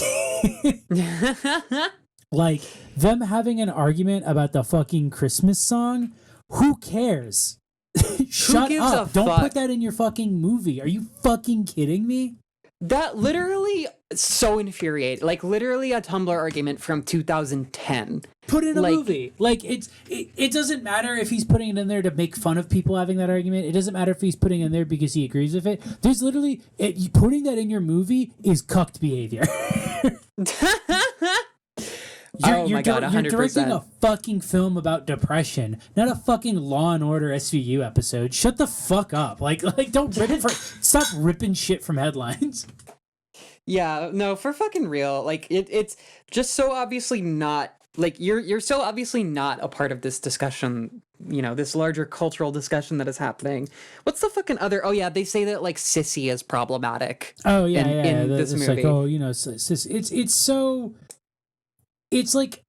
Speaker 1: Like, them having an argument about the fucking Christmas song, who cares? Shut up. Don't put that in your fucking movie. Are you fucking kidding me?
Speaker 2: That literally so infuriating. Like, literally a Tumblr argument from 2010.
Speaker 1: Put it in a movie. Like, it doesn't matter if he's putting it in there to make fun of people having that argument. It doesn't matter if he's putting it in there because he agrees with it. There's literally, putting that in your movie is cucked behavior. You're directing a fucking film about depression, not a fucking Law and Order SVU episode. Shut the fuck up. Like don't stop ripping shit from headlines.
Speaker 2: Yeah, no, for fucking real. Like it's just so obviously not like you're so obviously not a part of this discussion, this larger cultural discussion that is happening. What's the fucking other? Oh yeah, they say that like sissy is problematic.
Speaker 1: Oh yeah,
Speaker 2: in this
Speaker 1: it's
Speaker 2: movie.
Speaker 1: like, oh, it's so, it's like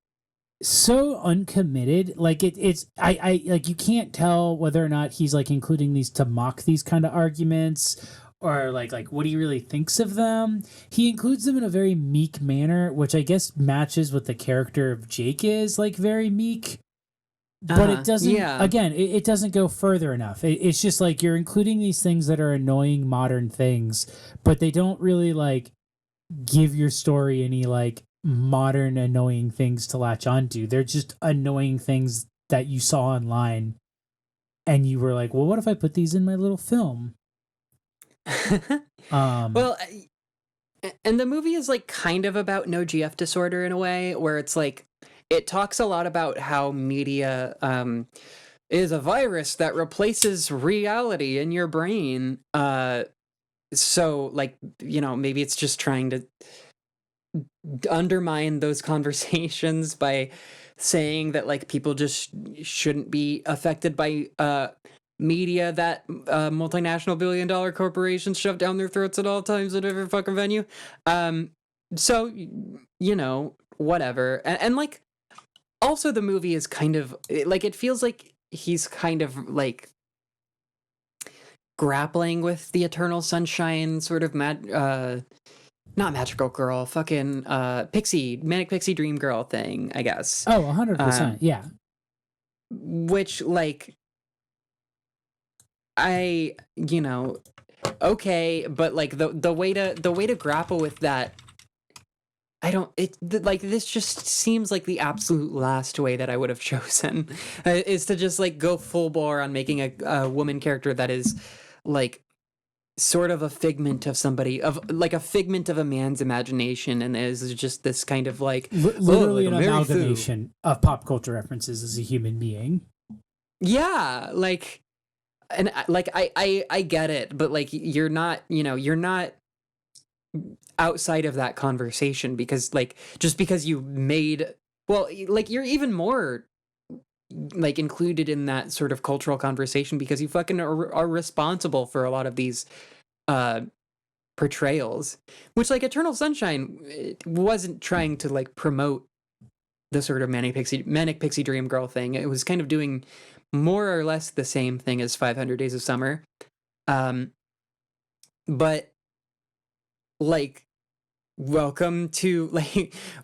Speaker 1: so uncommitted. Like it's I like, you can't tell whether or not he's like including these to mock these kind of arguments, or like what he really thinks of them. He includes them in a very meek manner, which I guess matches what the character of Jake is, like very meek. But it doesn't, again, it doesn't go further enough. It's just like you're including these things that are annoying modern things, but they don't really like give your story any like modern annoying things to latch onto. They're just annoying things that you saw online and you were like, well, what if I put these in my little film?
Speaker 2: Well, and the movie is like kind of about no GF disorder in a way, where it's like it talks a lot about how media is a virus that replaces reality in your brain. So like, maybe it's just trying to undermine those conversations by saying that like people just shouldn't be affected by media that multinational billion-dollar corporations shove down their throats at all times at every fucking venue. So whatever. And like, also the movie is kind of like, it feels like he's kind of like grappling with the Eternal Sunshine sort of not magical girl, fucking manic pixie dream girl thing, I guess.
Speaker 1: Oh, 100%. Yeah.
Speaker 2: Which like, okay, but like the way to grapple with that, like this just seems like the absolute last way that I would have chosen, is to just like go full bore on making a woman character that is like sort of a figment of a figment of a man's imagination, and is just this kind of like
Speaker 1: literally an amalgamation of pop culture references as a human being.
Speaker 2: Yeah, like, and like I get it, but like you're not outside of that conversation, because like just because you made, well, like you're even more like included in that sort of cultural conversation because you fucking are responsible for a lot of these portrayals, which like Eternal Sunshine wasn't trying to like promote the sort of manic pixie dream girl thing. It was kind of doing more or less the same thing as 500 Days of Summer. But like, welcome to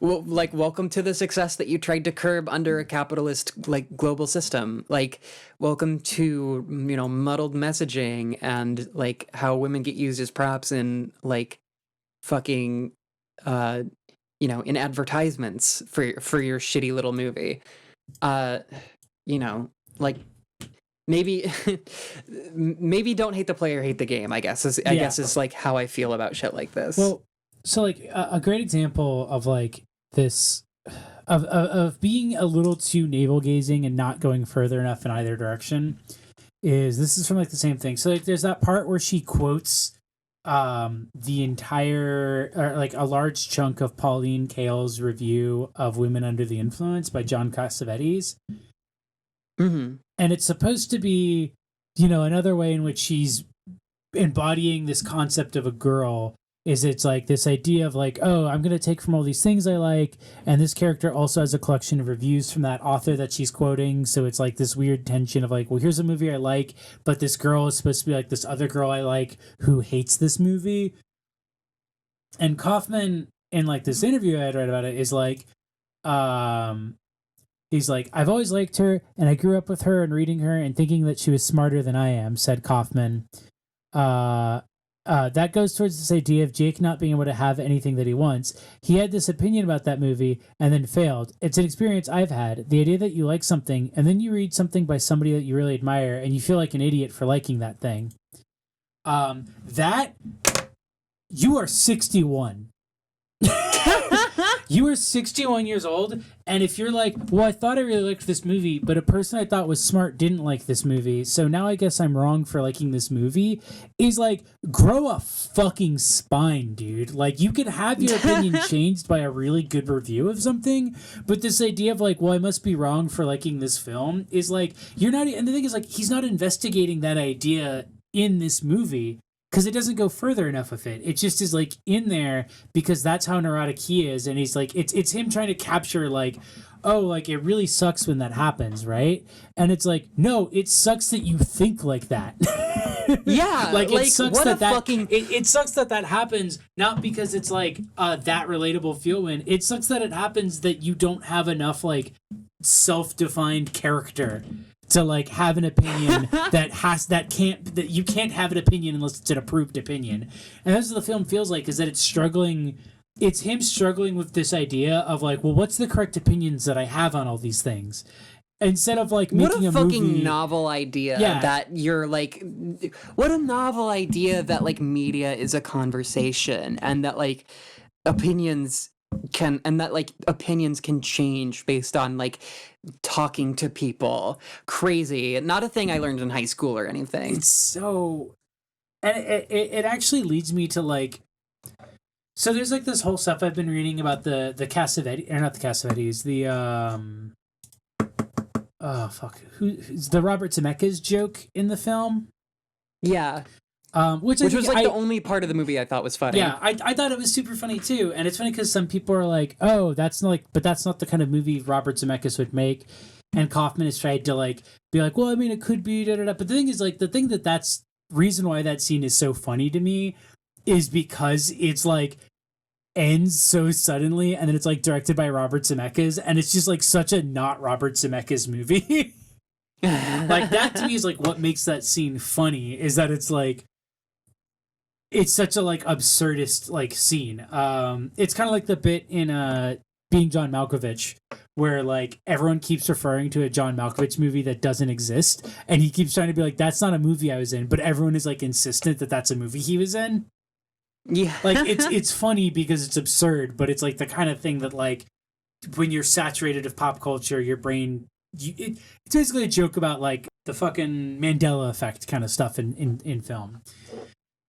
Speaker 2: welcome to the success that you tried to curb under a capitalist like global system. Like, welcome to muddled messaging and like how women get used as props in like fucking in advertisements for your shitty little movie. Like, maybe don't hate the player, hate the game, I guess is like how I feel about shit like this.
Speaker 1: Well, so like a great example of like this of being a little too navel gazing and not going further enough in either direction this is from like the same thing. So like there's that part where she quotes the entire, or like a large chunk of Pauline Kael's review of Women Under the Influence by John Cassavetes.
Speaker 2: Mm-hmm.
Speaker 1: And it's supposed to be, another way in which she's embodying this concept of a girl. Is it's like this idea of like, oh, I'm going to take from all these things I like, and this character also has a collection of reviews from that author that she's quoting, so it's like this weird tension of like, well, here's a movie I like, but this girl is supposed to be like this other girl I like who hates this movie. And Kaufman, in like this interview I had read about it, is like, he's like, I've always liked her, and I grew up with her and reading her and thinking that she was smarter than I am, said Kaufman. That goes towards this idea of Jake not being able to have anything that he wants. He had this opinion about that movie and then failed. It's an experience I've had. The idea that you like something and then you read something by somebody that you really admire and you feel like an idiot for liking that thing. That, you are 61. You are 61 years old, and if you're like, well, I thought I really liked this movie, but a person I thought was smart didn't like this movie, so now I guess I'm wrong for liking this movie, is like, grow a fucking spine, dude. Like, you can have your opinion changed by a really good review of something, but this idea of like, well, I must be wrong for liking this film is like, you're not, and the thing is like, he's not investigating that idea in this movie. Because it doesn't go further enough with it. It just is like in there because that's how neurotic he is, and he's like it's him trying to capture like, oh, like it really sucks when that happens, right? And it's like, no, it sucks that you think like that.
Speaker 2: Yeah,
Speaker 1: like
Speaker 2: like
Speaker 1: it sucks
Speaker 2: what
Speaker 1: that
Speaker 2: a
Speaker 1: that
Speaker 2: fucking
Speaker 1: it sucks that that happens, not because it's like that relatable feeling. It sucks that it happens that you don't have enough like self-defined character to like have an opinion that you can't have an opinion unless it's an approved opinion. And that's what the film feels like, is that it's him struggling with this idea of like, well, what's the correct opinions that I have on all these things, instead of like making
Speaker 2: what a fucking
Speaker 1: movie.
Speaker 2: novel idea
Speaker 1: Yeah.
Speaker 2: that you're like, what a novel idea that like media is a conversation and that like opinions can change based on like talking to people. Crazy. Not a thing I learned in high school or anything.
Speaker 1: It's so, and it actually leads me to like, so there's like this whole stuff I've been reading about the Cassavetes, or not the Cassavetes, the who's the Robert Zemeckis joke in the film.
Speaker 2: Yeah.
Speaker 1: Which
Speaker 2: was like the only part of the movie I thought was funny.
Speaker 1: Yeah, I thought it was super funny too, and it's funny because some people are like, "Oh, that's not like," but that's not the kind of movie Robert Zemeckis would make. And Kaufman has tried to like be like, "Well, I mean, it could be da da da." But the thing is, like, that's reason why that scene is so funny to me is because it's like ends so suddenly, and then it's like directed by Robert Zemeckis, and it's just like such a not Robert Zemeckis movie. Like that to me is like what makes that scene funny, is that it's like, it's such a like absurdist like scene. It's kind of like the bit in Being John Malkovich, where like everyone keeps referring to a John Malkovich movie that doesn't exist, and he keeps trying to be like, that's not a movie I was in, but everyone is like insistent that that's a movie he was in.
Speaker 2: Yeah.
Speaker 1: Like it's funny because it's absurd, but it's like the kind of thing that like when you're saturated of pop culture, your brain it's basically a joke about like the fucking Mandela effect kind of stuff in film.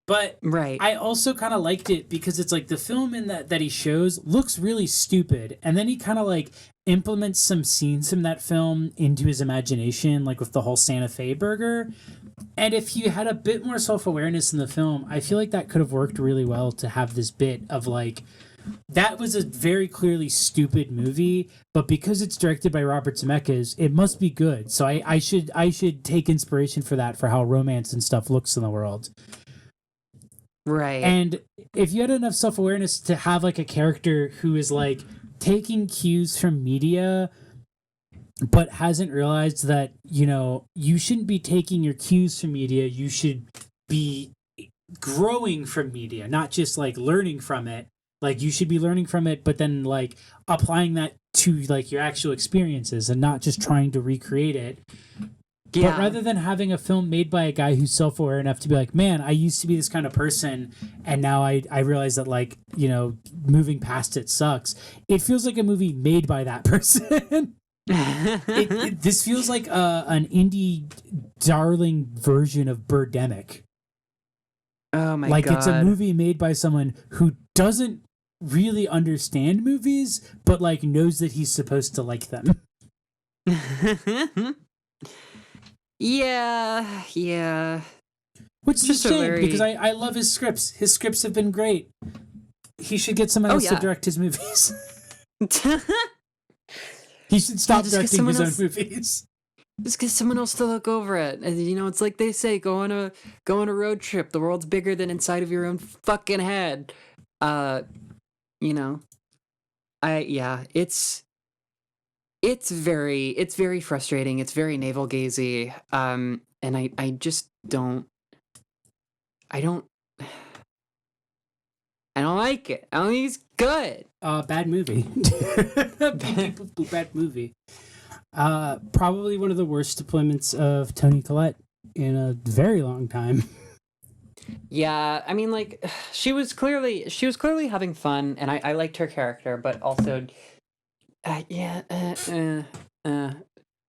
Speaker 1: But
Speaker 2: right.
Speaker 1: I also kind of liked it because it's like the film in that he shows looks really stupid, and then he kind of like implements some scenes from that film into his imagination, like with the whole Santa Fe burger. And if you had a bit more self-awareness in the film, I feel like that could have worked really well to have this bit of like, that was a very clearly stupid movie, but because it's directed by Robert Zemeckis, it must be good. So I should take inspiration for that, for how romance and stuff looks in the world.
Speaker 2: Right.
Speaker 1: And if you had enough self-awareness to have like a character who is like taking cues from media but hasn't realized that, you know, you shouldn't be taking your cues from media, you should be growing from media, not just like learning from it. Like you should be learning from it, but then like applying that to like your actual experiences and not just trying to recreate it. Yeah. But rather than having a film made by a guy who's self-aware enough to be like, man, I used to be this kind of person, and now I realize that, like, you know, moving past it sucks. It feels like a movie made by that person. This feels like an indie darling version of Birdemic.
Speaker 2: Oh my
Speaker 1: like,
Speaker 2: god.
Speaker 1: Like, it's a movie made by someone who doesn't really understand movies, but, like, knows that he's supposed to like them.
Speaker 2: Yeah.
Speaker 1: Which is just a shame, because I love his scripts. His scripts have been great. He should get someone else to direct his movies. He should stop directing his own movies.
Speaker 2: Just get someone else to look over it. And, you know, it's like they say, go on a road trip. The world's bigger than inside of your own fucking head. You know, it's very frustrating. It's very navel gazy. And I just don't like it. I don't think it's good.
Speaker 1: Bad movie. Bad movie. Probably one of the worst deployments of Toni Collette in a very long time.
Speaker 2: Yeah, I mean, like, she was clearly having fun, and I liked her character, but also, yeah,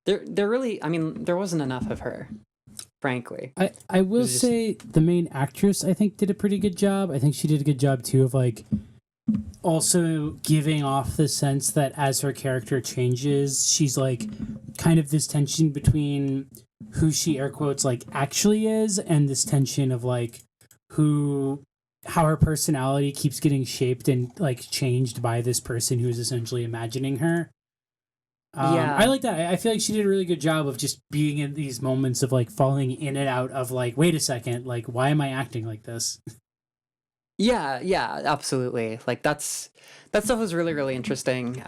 Speaker 2: there really, I mean, there wasn't enough of her, frankly.
Speaker 1: I
Speaker 2: It
Speaker 1: will
Speaker 2: was just,
Speaker 1: say the main actress I think did a pretty good job. I think she did a good job too of like also giving off the sense that as her character changes, she's like kind of this tension between who she air quotes like actually is and this tension of like who how her personality keeps getting shaped and like changed by this person who's essentially imagining her. I
Speaker 2: yeah,
Speaker 1: like that. I feel like she did a really good job of just being in these moments of like falling in and out of like, wait a second, like why am I acting like this?
Speaker 2: yeah, absolutely. Like that stuff was really, really interesting.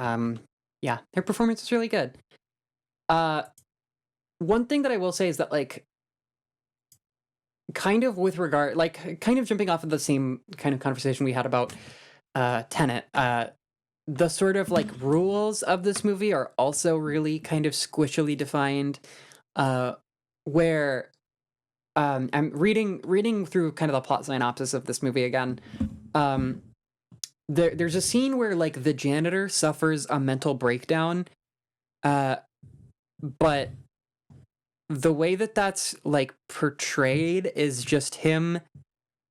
Speaker 2: Yeah, her performance was really good. Uh, One thing that I will say is that like kind of with regard like kind of jumping off of the same kind of conversation we had about Tenet, the sort of like rules of this movie are also really kind of squishily defined, uh where I'm reading through kind of the plot synopsis of this movie again. um there's a scene where like the janitor suffers a mental breakdown, uh but the way that that's like portrayed is just him,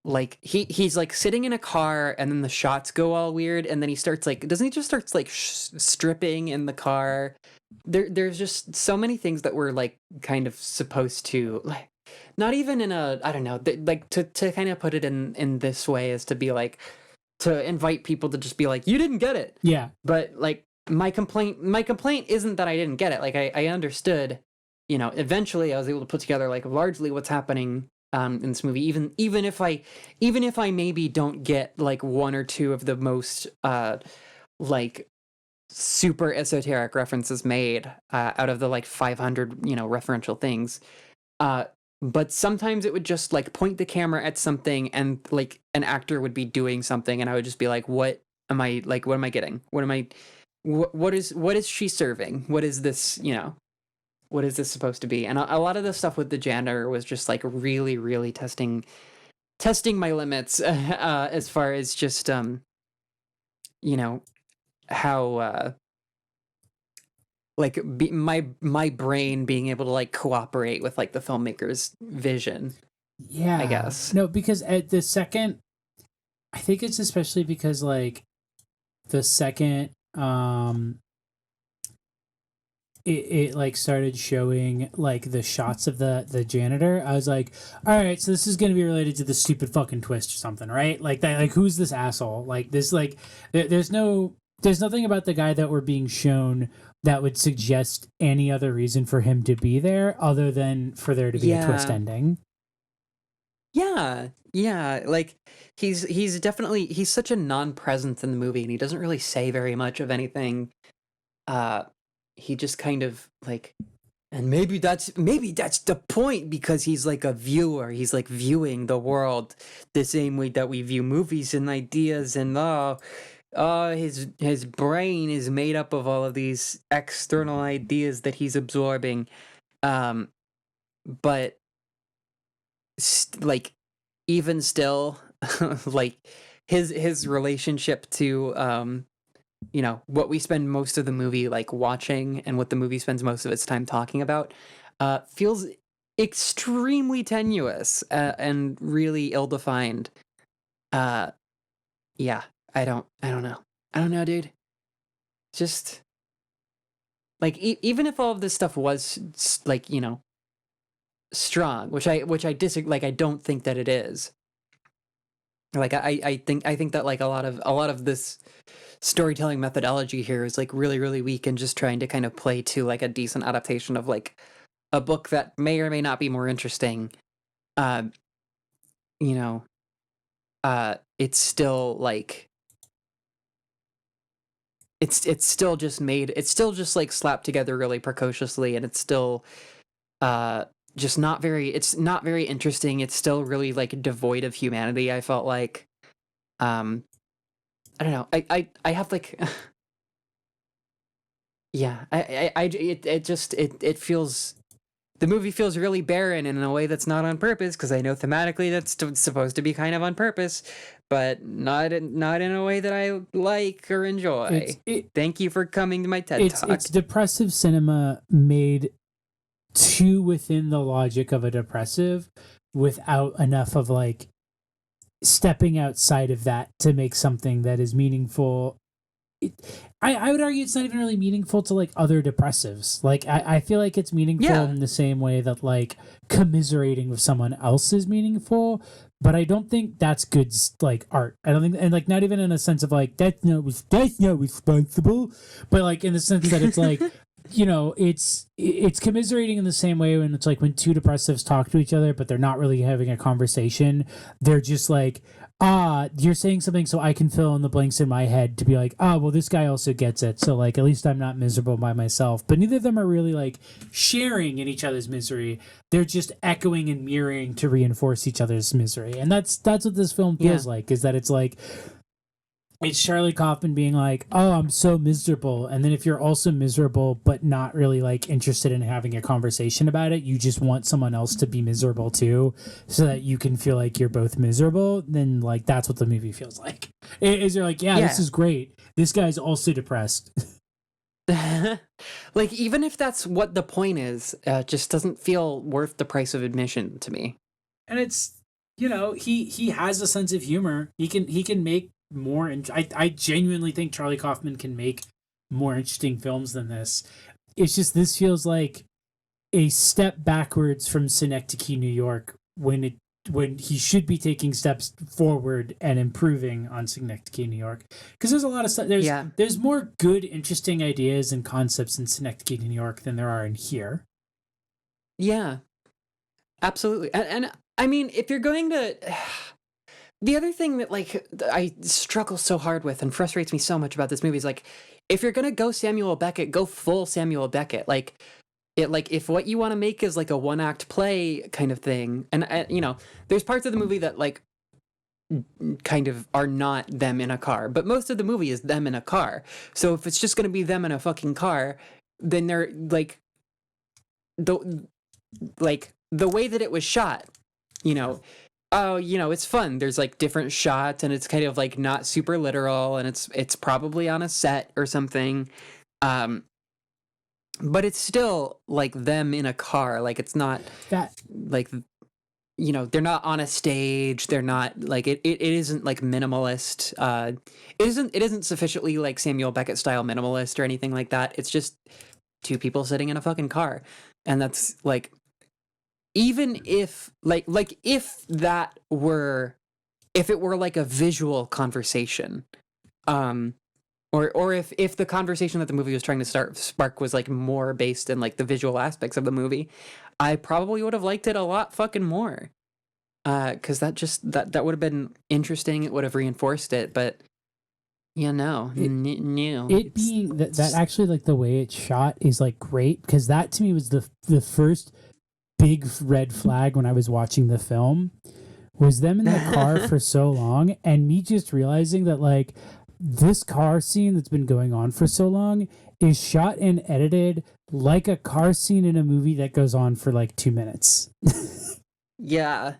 Speaker 2: like he's like sitting in a car and then the shots go all weird and then he starts like doesn't he just starts like stripping in the car. There's just so many things that were like kind of supposed to like not even in a I don't know like to kind of put it in this way is to be like to invite people to just be like you didn't get it.
Speaker 1: Yeah.
Speaker 2: But like my complaint isn't that I didn't get it. Like I understood, eventually I was able to put together like largely what's happening in this movie, even if I maybe don't get like one or two of the most like super esoteric references made out of the like 500 referential things. uh but sometimes it would just like point the camera at something and like an actor would be doing something and I would just be like what am I getting, what is she serving, what is this supposed to be? And a lot of the stuff with the janitor was just like really, really testing my limits, as far as just you know how like my brain being able to like cooperate with like the filmmaker's vision, I
Speaker 1: Yeah.
Speaker 2: guess.
Speaker 1: No, because at the second I think it's especially because like the second it like started showing like the shots of the janitor, I was like, all right, so this is gonna be related to the stupid fucking twist or something, right? Like that, like who's this asshole? Like this, like there's nothing about the guy that we're being shown that would suggest any other reason for him to be there other than for there to be a twist
Speaker 2: Yeah,
Speaker 1: ending.
Speaker 2: yeah, like he's such a non-presence in the movie and he doesn't really say very much of anything. uh he just kind of like, and maybe that's the point because he's like a viewer. He's like viewing the world the same way that we view movies and ideas, and his brain is made up of all of these external ideas that he's absorbing. Um, but like even still, like his relationship to what we spend most of the movie like watching and what the movie spends most of its time talking about feels extremely tenuous, and really ill-defined. uh yeah, I don't know, dude. Just like even if all of this stuff was like strong, which I disagree, like I don't think that it is. Like I think that like a lot of this storytelling methodology here is like really, really weak and just trying to kind of play to like a decent adaptation of like a book that may or may not be more interesting. uh you know it's still like it's still just like slapped together really precociously, and it's still uh it's not very interesting. It's still really like devoid of humanity, I felt like. um I don't know, I have like yeah, it just it feels the movie feels really barren in a way that's not on purpose, because I know thematically that's supposed to be kind of on purpose, but not in a way that I like or enjoy. Thank you for coming to my TED Talk.
Speaker 1: It's depressive cinema made too within the logic of a depressive without enough of like stepping outside of that to make something that is meaningful. I would argue it's not even really meaningful to like other depressives. Like I feel like it's meaningful in the same way that like commiserating with someone else is meaningful, but I don't think that's good like art. I don't think, and like not even in a sense of like that's not responsible, but like in the sense that it's like you know it's commiserating in the same way when it's like when two depressives talk to each other but they're not really having a conversation. They're just like, you're saying something so I can fill in the blanks in my head to be like, well, this guy also gets it. So like, at least I'm not miserable by myself. But neither of them are really like sharing in each other's misery. They're just echoing and mirroring to reinforce each other's misery. And that's what this film feels like, is that it's like, it's Charlie Kaufman being like, I'm so miserable. And then if you're also miserable, but not really like interested in having a conversation about it, you just want someone else to be miserable too, so that you can feel like you're both miserable, then like, that's what the movie feels like. Is you're like, this is great. This guy's also depressed.
Speaker 2: Like, even if that's what the point is, it just doesn't feel worth the price of admission to me.
Speaker 1: And it's, you know, he has a sense of humor. He can make more, and I genuinely think Charlie Kaufman can make more interesting films than this. It's just this feels like a step backwards from Synecdoche, New York, when he should be taking steps forward and improving on Synecdoche, New York. Because there's a lot of stuff. There's more good, interesting ideas and concepts in Synecdoche, New York than there are in here.
Speaker 2: Yeah, absolutely. And I mean, if you're going to. The other thing that, like, I struggle so hard with and frustrates me so much about this movie is, like, if you're gonna go Samuel Beckett, go full Samuel Beckett. Like, if what you want to make is, like, a one-act play kind of thing, and, you know, there's parts of the movie that, like, kind of are not them in a car, but most of the movie is them in a car. So if it's just gonna be them in a fucking car, then they're, like, the way that it was shot, you know, you know, it's fun. There's like different shots and it's kind of like not super literal, and it's probably on a set or something. But it's still like them in a car. Like, it's not that, like, you know, they're not on a stage. They're not like, it isn't like minimalist. It isn't sufficiently like Samuel Beckett style minimalist or anything like that. It's just two people sitting in a fucking car. And that's like, even if if it were like a visual conversation, or if the conversation that the movie was trying to spark was like more based in like the visual aspects of the movie, I probably would have liked it a lot fucking more. Because that would have been interesting. It would have reinforced it, but you know,
Speaker 1: it being that actually like the way it's shot is like great, because that to me was the first big red flag when I was watching the film, was them in the car for so long, and me just realizing that like this car scene that's been going on for so long is shot and edited like a car scene in a movie that goes on for like 2 minutes.
Speaker 2: Yeah.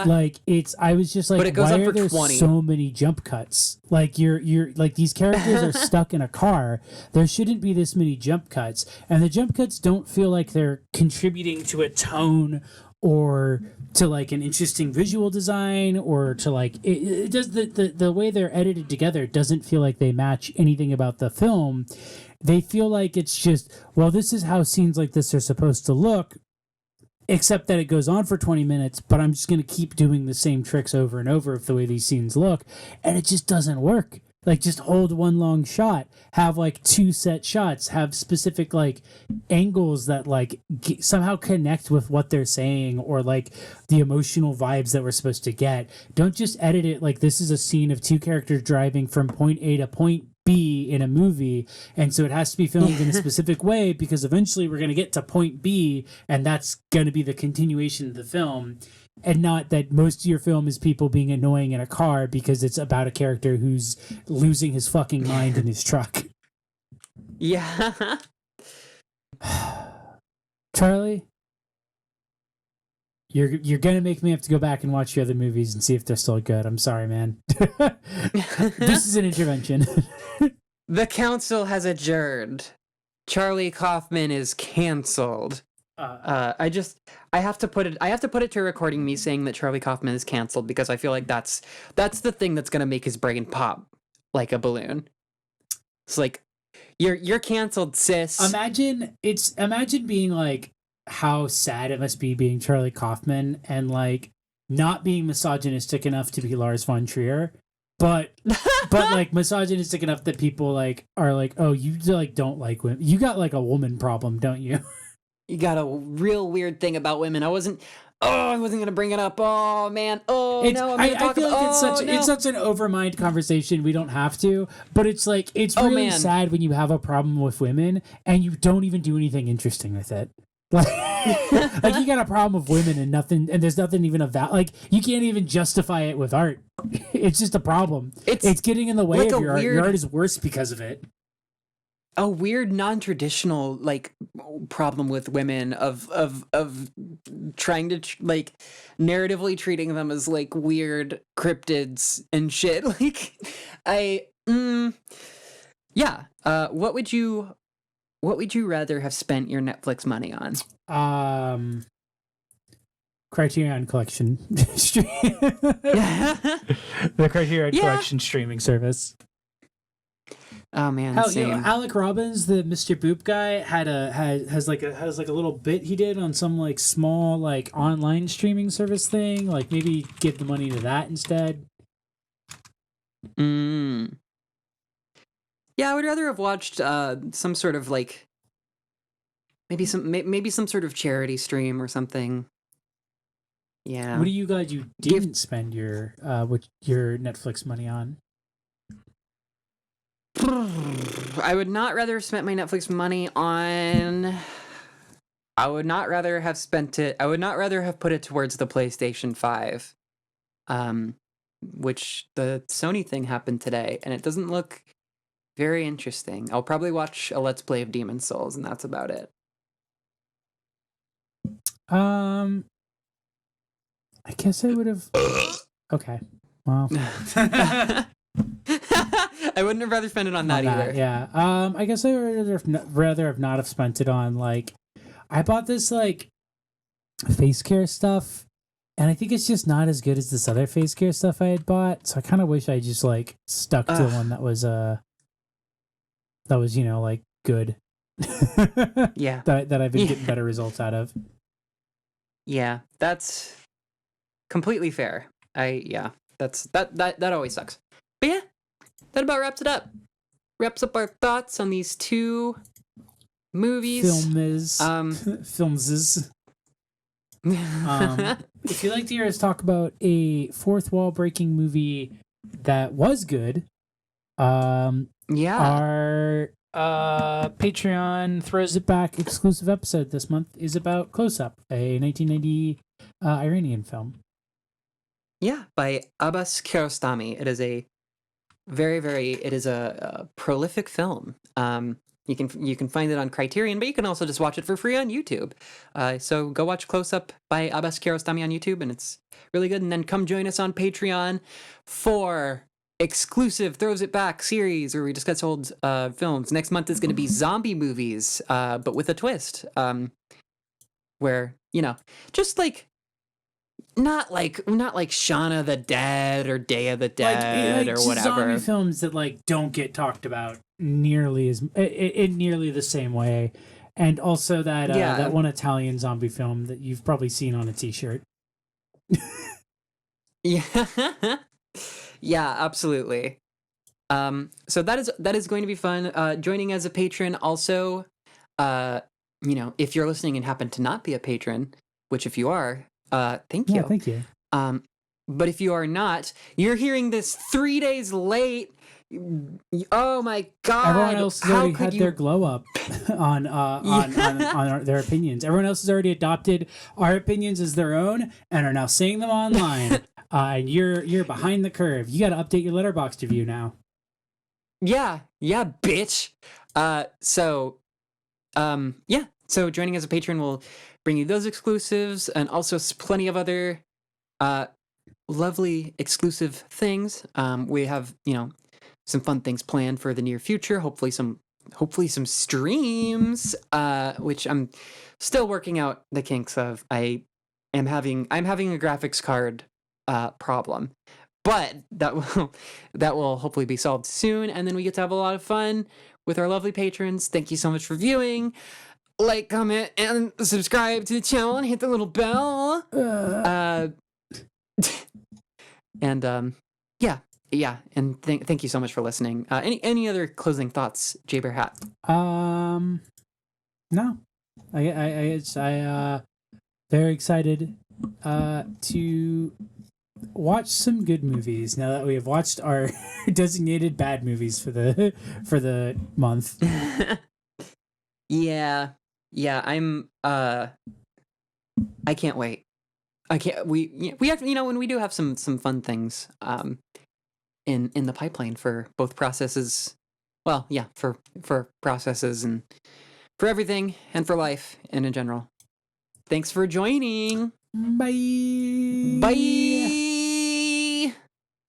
Speaker 1: Like, I was just like, why are there 20? So many jump cuts? Like, you're like, these characters are stuck in a car. There shouldn't be this many jump cuts, and the jump cuts don't feel like they're contributing to a tone or to like an interesting visual design, or to like it does the way they're edited together doesn't feel like they match anything about the film. They feel like it's just, well, this is how scenes like this are supposed to look, except that it goes on for 20 minutes, but I'm just going to keep doing the same tricks over and over of the way these scenes look, and it just doesn't work. Like, just hold one long shot, have like 2 set shots, have specific like angles that like somehow connect with what they're saying, or like the emotional vibes that we're supposed to get. Don't just edit it like this is a scene of 2 characters driving from point A to point B in a movie, and so it has to be filmed in a specific way because eventually we're going to get to point B, and that's going to be the continuation of the film. And not that most of your film is people being annoying in a car because it's about a character who's losing his fucking mind in his truck.
Speaker 2: Yeah.
Speaker 1: Charlie, You're gonna make me have to go back and watch the other movies and see if they're still good. I'm sorry, man. This is an intervention.
Speaker 2: The council has adjourned. Charlie Kaufman is canceled. I have to put it to recording me saying that Charlie Kaufman is canceled because I feel like that's the thing that's gonna make his brain pop like a balloon. It's like you're canceled, sis.
Speaker 1: Imagine being like how sad it must be being Charlie Kaufman and like not being misogynistic enough to be Lars von Trier, but like misogynistic enough that people like are like, oh, you like don't like women. You got like a woman problem, don't you?
Speaker 2: You got a real weird thing about women. I wasn't gonna bring it up. Oh man. Oh no.
Speaker 1: I feel like it's such an overmind conversation. We don't have to, but it's like it's really sad when you have a problem with women and you don't even do anything interesting with it. Like you got a problem with women and nothing, and there's nothing even about like you can't even justify it with art. It's just a problem. It's getting in the way
Speaker 2: like
Speaker 1: of your art. Your art is worse because of it.
Speaker 2: A weird non-traditional like problem with women of trying to like narratively treating them as like weird cryptids and shit. Like what would you rather have spent your Netflix money on?
Speaker 1: Criterion Collection. The Criterion Collection streaming service.
Speaker 2: Oh man,
Speaker 1: hell,
Speaker 2: same.
Speaker 1: You know, Alec Robbins, the Mr. Boop guy, has like a little bit he did on some like small like online streaming service thing. Like maybe give the money to that instead.
Speaker 2: Yeah, I would rather have watched some sort of like maybe some sort of charity stream or something. Yeah.
Speaker 1: What are you glad you didn't spend your Netflix money on?
Speaker 2: I would not rather have spent my Netflix money on. I would not rather have spent it. I would not rather have put it towards the PlayStation 5, which the Sony thing happened today, and it doesn't look very interesting. I'll probably watch a Let's Play of Demon's Souls, and that's about it.
Speaker 1: I guess I would have. Okay. Well.
Speaker 2: I wouldn't have rather spent it on that either.
Speaker 1: Yeah. I guess I would rather have not have spent it on like. I bought this like face care stuff, and I think it's just not as good as this other face care stuff I had bought. So I kind of wish I just like stuck to the one that was like good.
Speaker 2: Yeah.
Speaker 1: that I've been getting better results out of.
Speaker 2: Yeah, that's completely fair. That always sucks. But yeah, that about wraps it up. Wraps up our thoughts on these two movies.
Speaker 1: Films. If you'd like to hear us talk about a fourth wall breaking movie that was good, our Patreon Throws It Back exclusive episode this month is about Close Up, a 1990 Iranian film.
Speaker 2: Yeah, by Abbas Kiarostami. It is a a prolific film. You can find it on Criterion, but you can also just watch it for free on YouTube. So go watch Close Up by Abbas Kiarostami on YouTube, and it's really good. And then come join us on Patreon for exclusive Throws It Back series where we discuss old films. Next month is going to be zombie movies, but with a twist. Where, just like not like Shaun of the Dead or Day of the Dead or whatever.
Speaker 1: Zombie films that like don't get talked about nearly in nearly the same way, and also that one Italian zombie film that you've probably seen on a T-shirt.
Speaker 2: Yeah, yeah, absolutely. So that is going to be fun. Joining as a patron, also, if you're listening and happen to not be a patron, which if you are. Thank you.
Speaker 1: Yeah, thank you.
Speaker 2: But if you are not, you're hearing this 3 days late. Oh my God!
Speaker 1: Everyone else has already had their glow up on their opinions. Everyone else has already adopted our opinions as their own and are now saying them online. And you're behind the curve. You got to update your Letterboxd review now.
Speaker 2: Yeah, bitch. So joining as a patron will bring you those exclusives and also plenty of other lovely exclusive things. We have, some fun things planned for the near future. Hopefully some streams, which I'm still working out the kinks of. I'm having a graphics card problem, but that will hopefully be solved soon, and then we get to have a lot of fun with our lovely patrons. Thank you so much for viewing. Like, comment, and subscribe to the channel, and hit the little bell. And yeah, and thank you so much for listening. Any other closing thoughts, Jay Bear Hat?
Speaker 1: No, I very excited to watch some good movies now that we have watched our designated bad movies for the month.
Speaker 2: Yeah, I'm I can't wait. We have, when we do have some fun things in the pipeline for both processes. Well, yeah, for processes and for everything and for life and in general. Thanks for joining.
Speaker 1: Bye.
Speaker 2: Bye.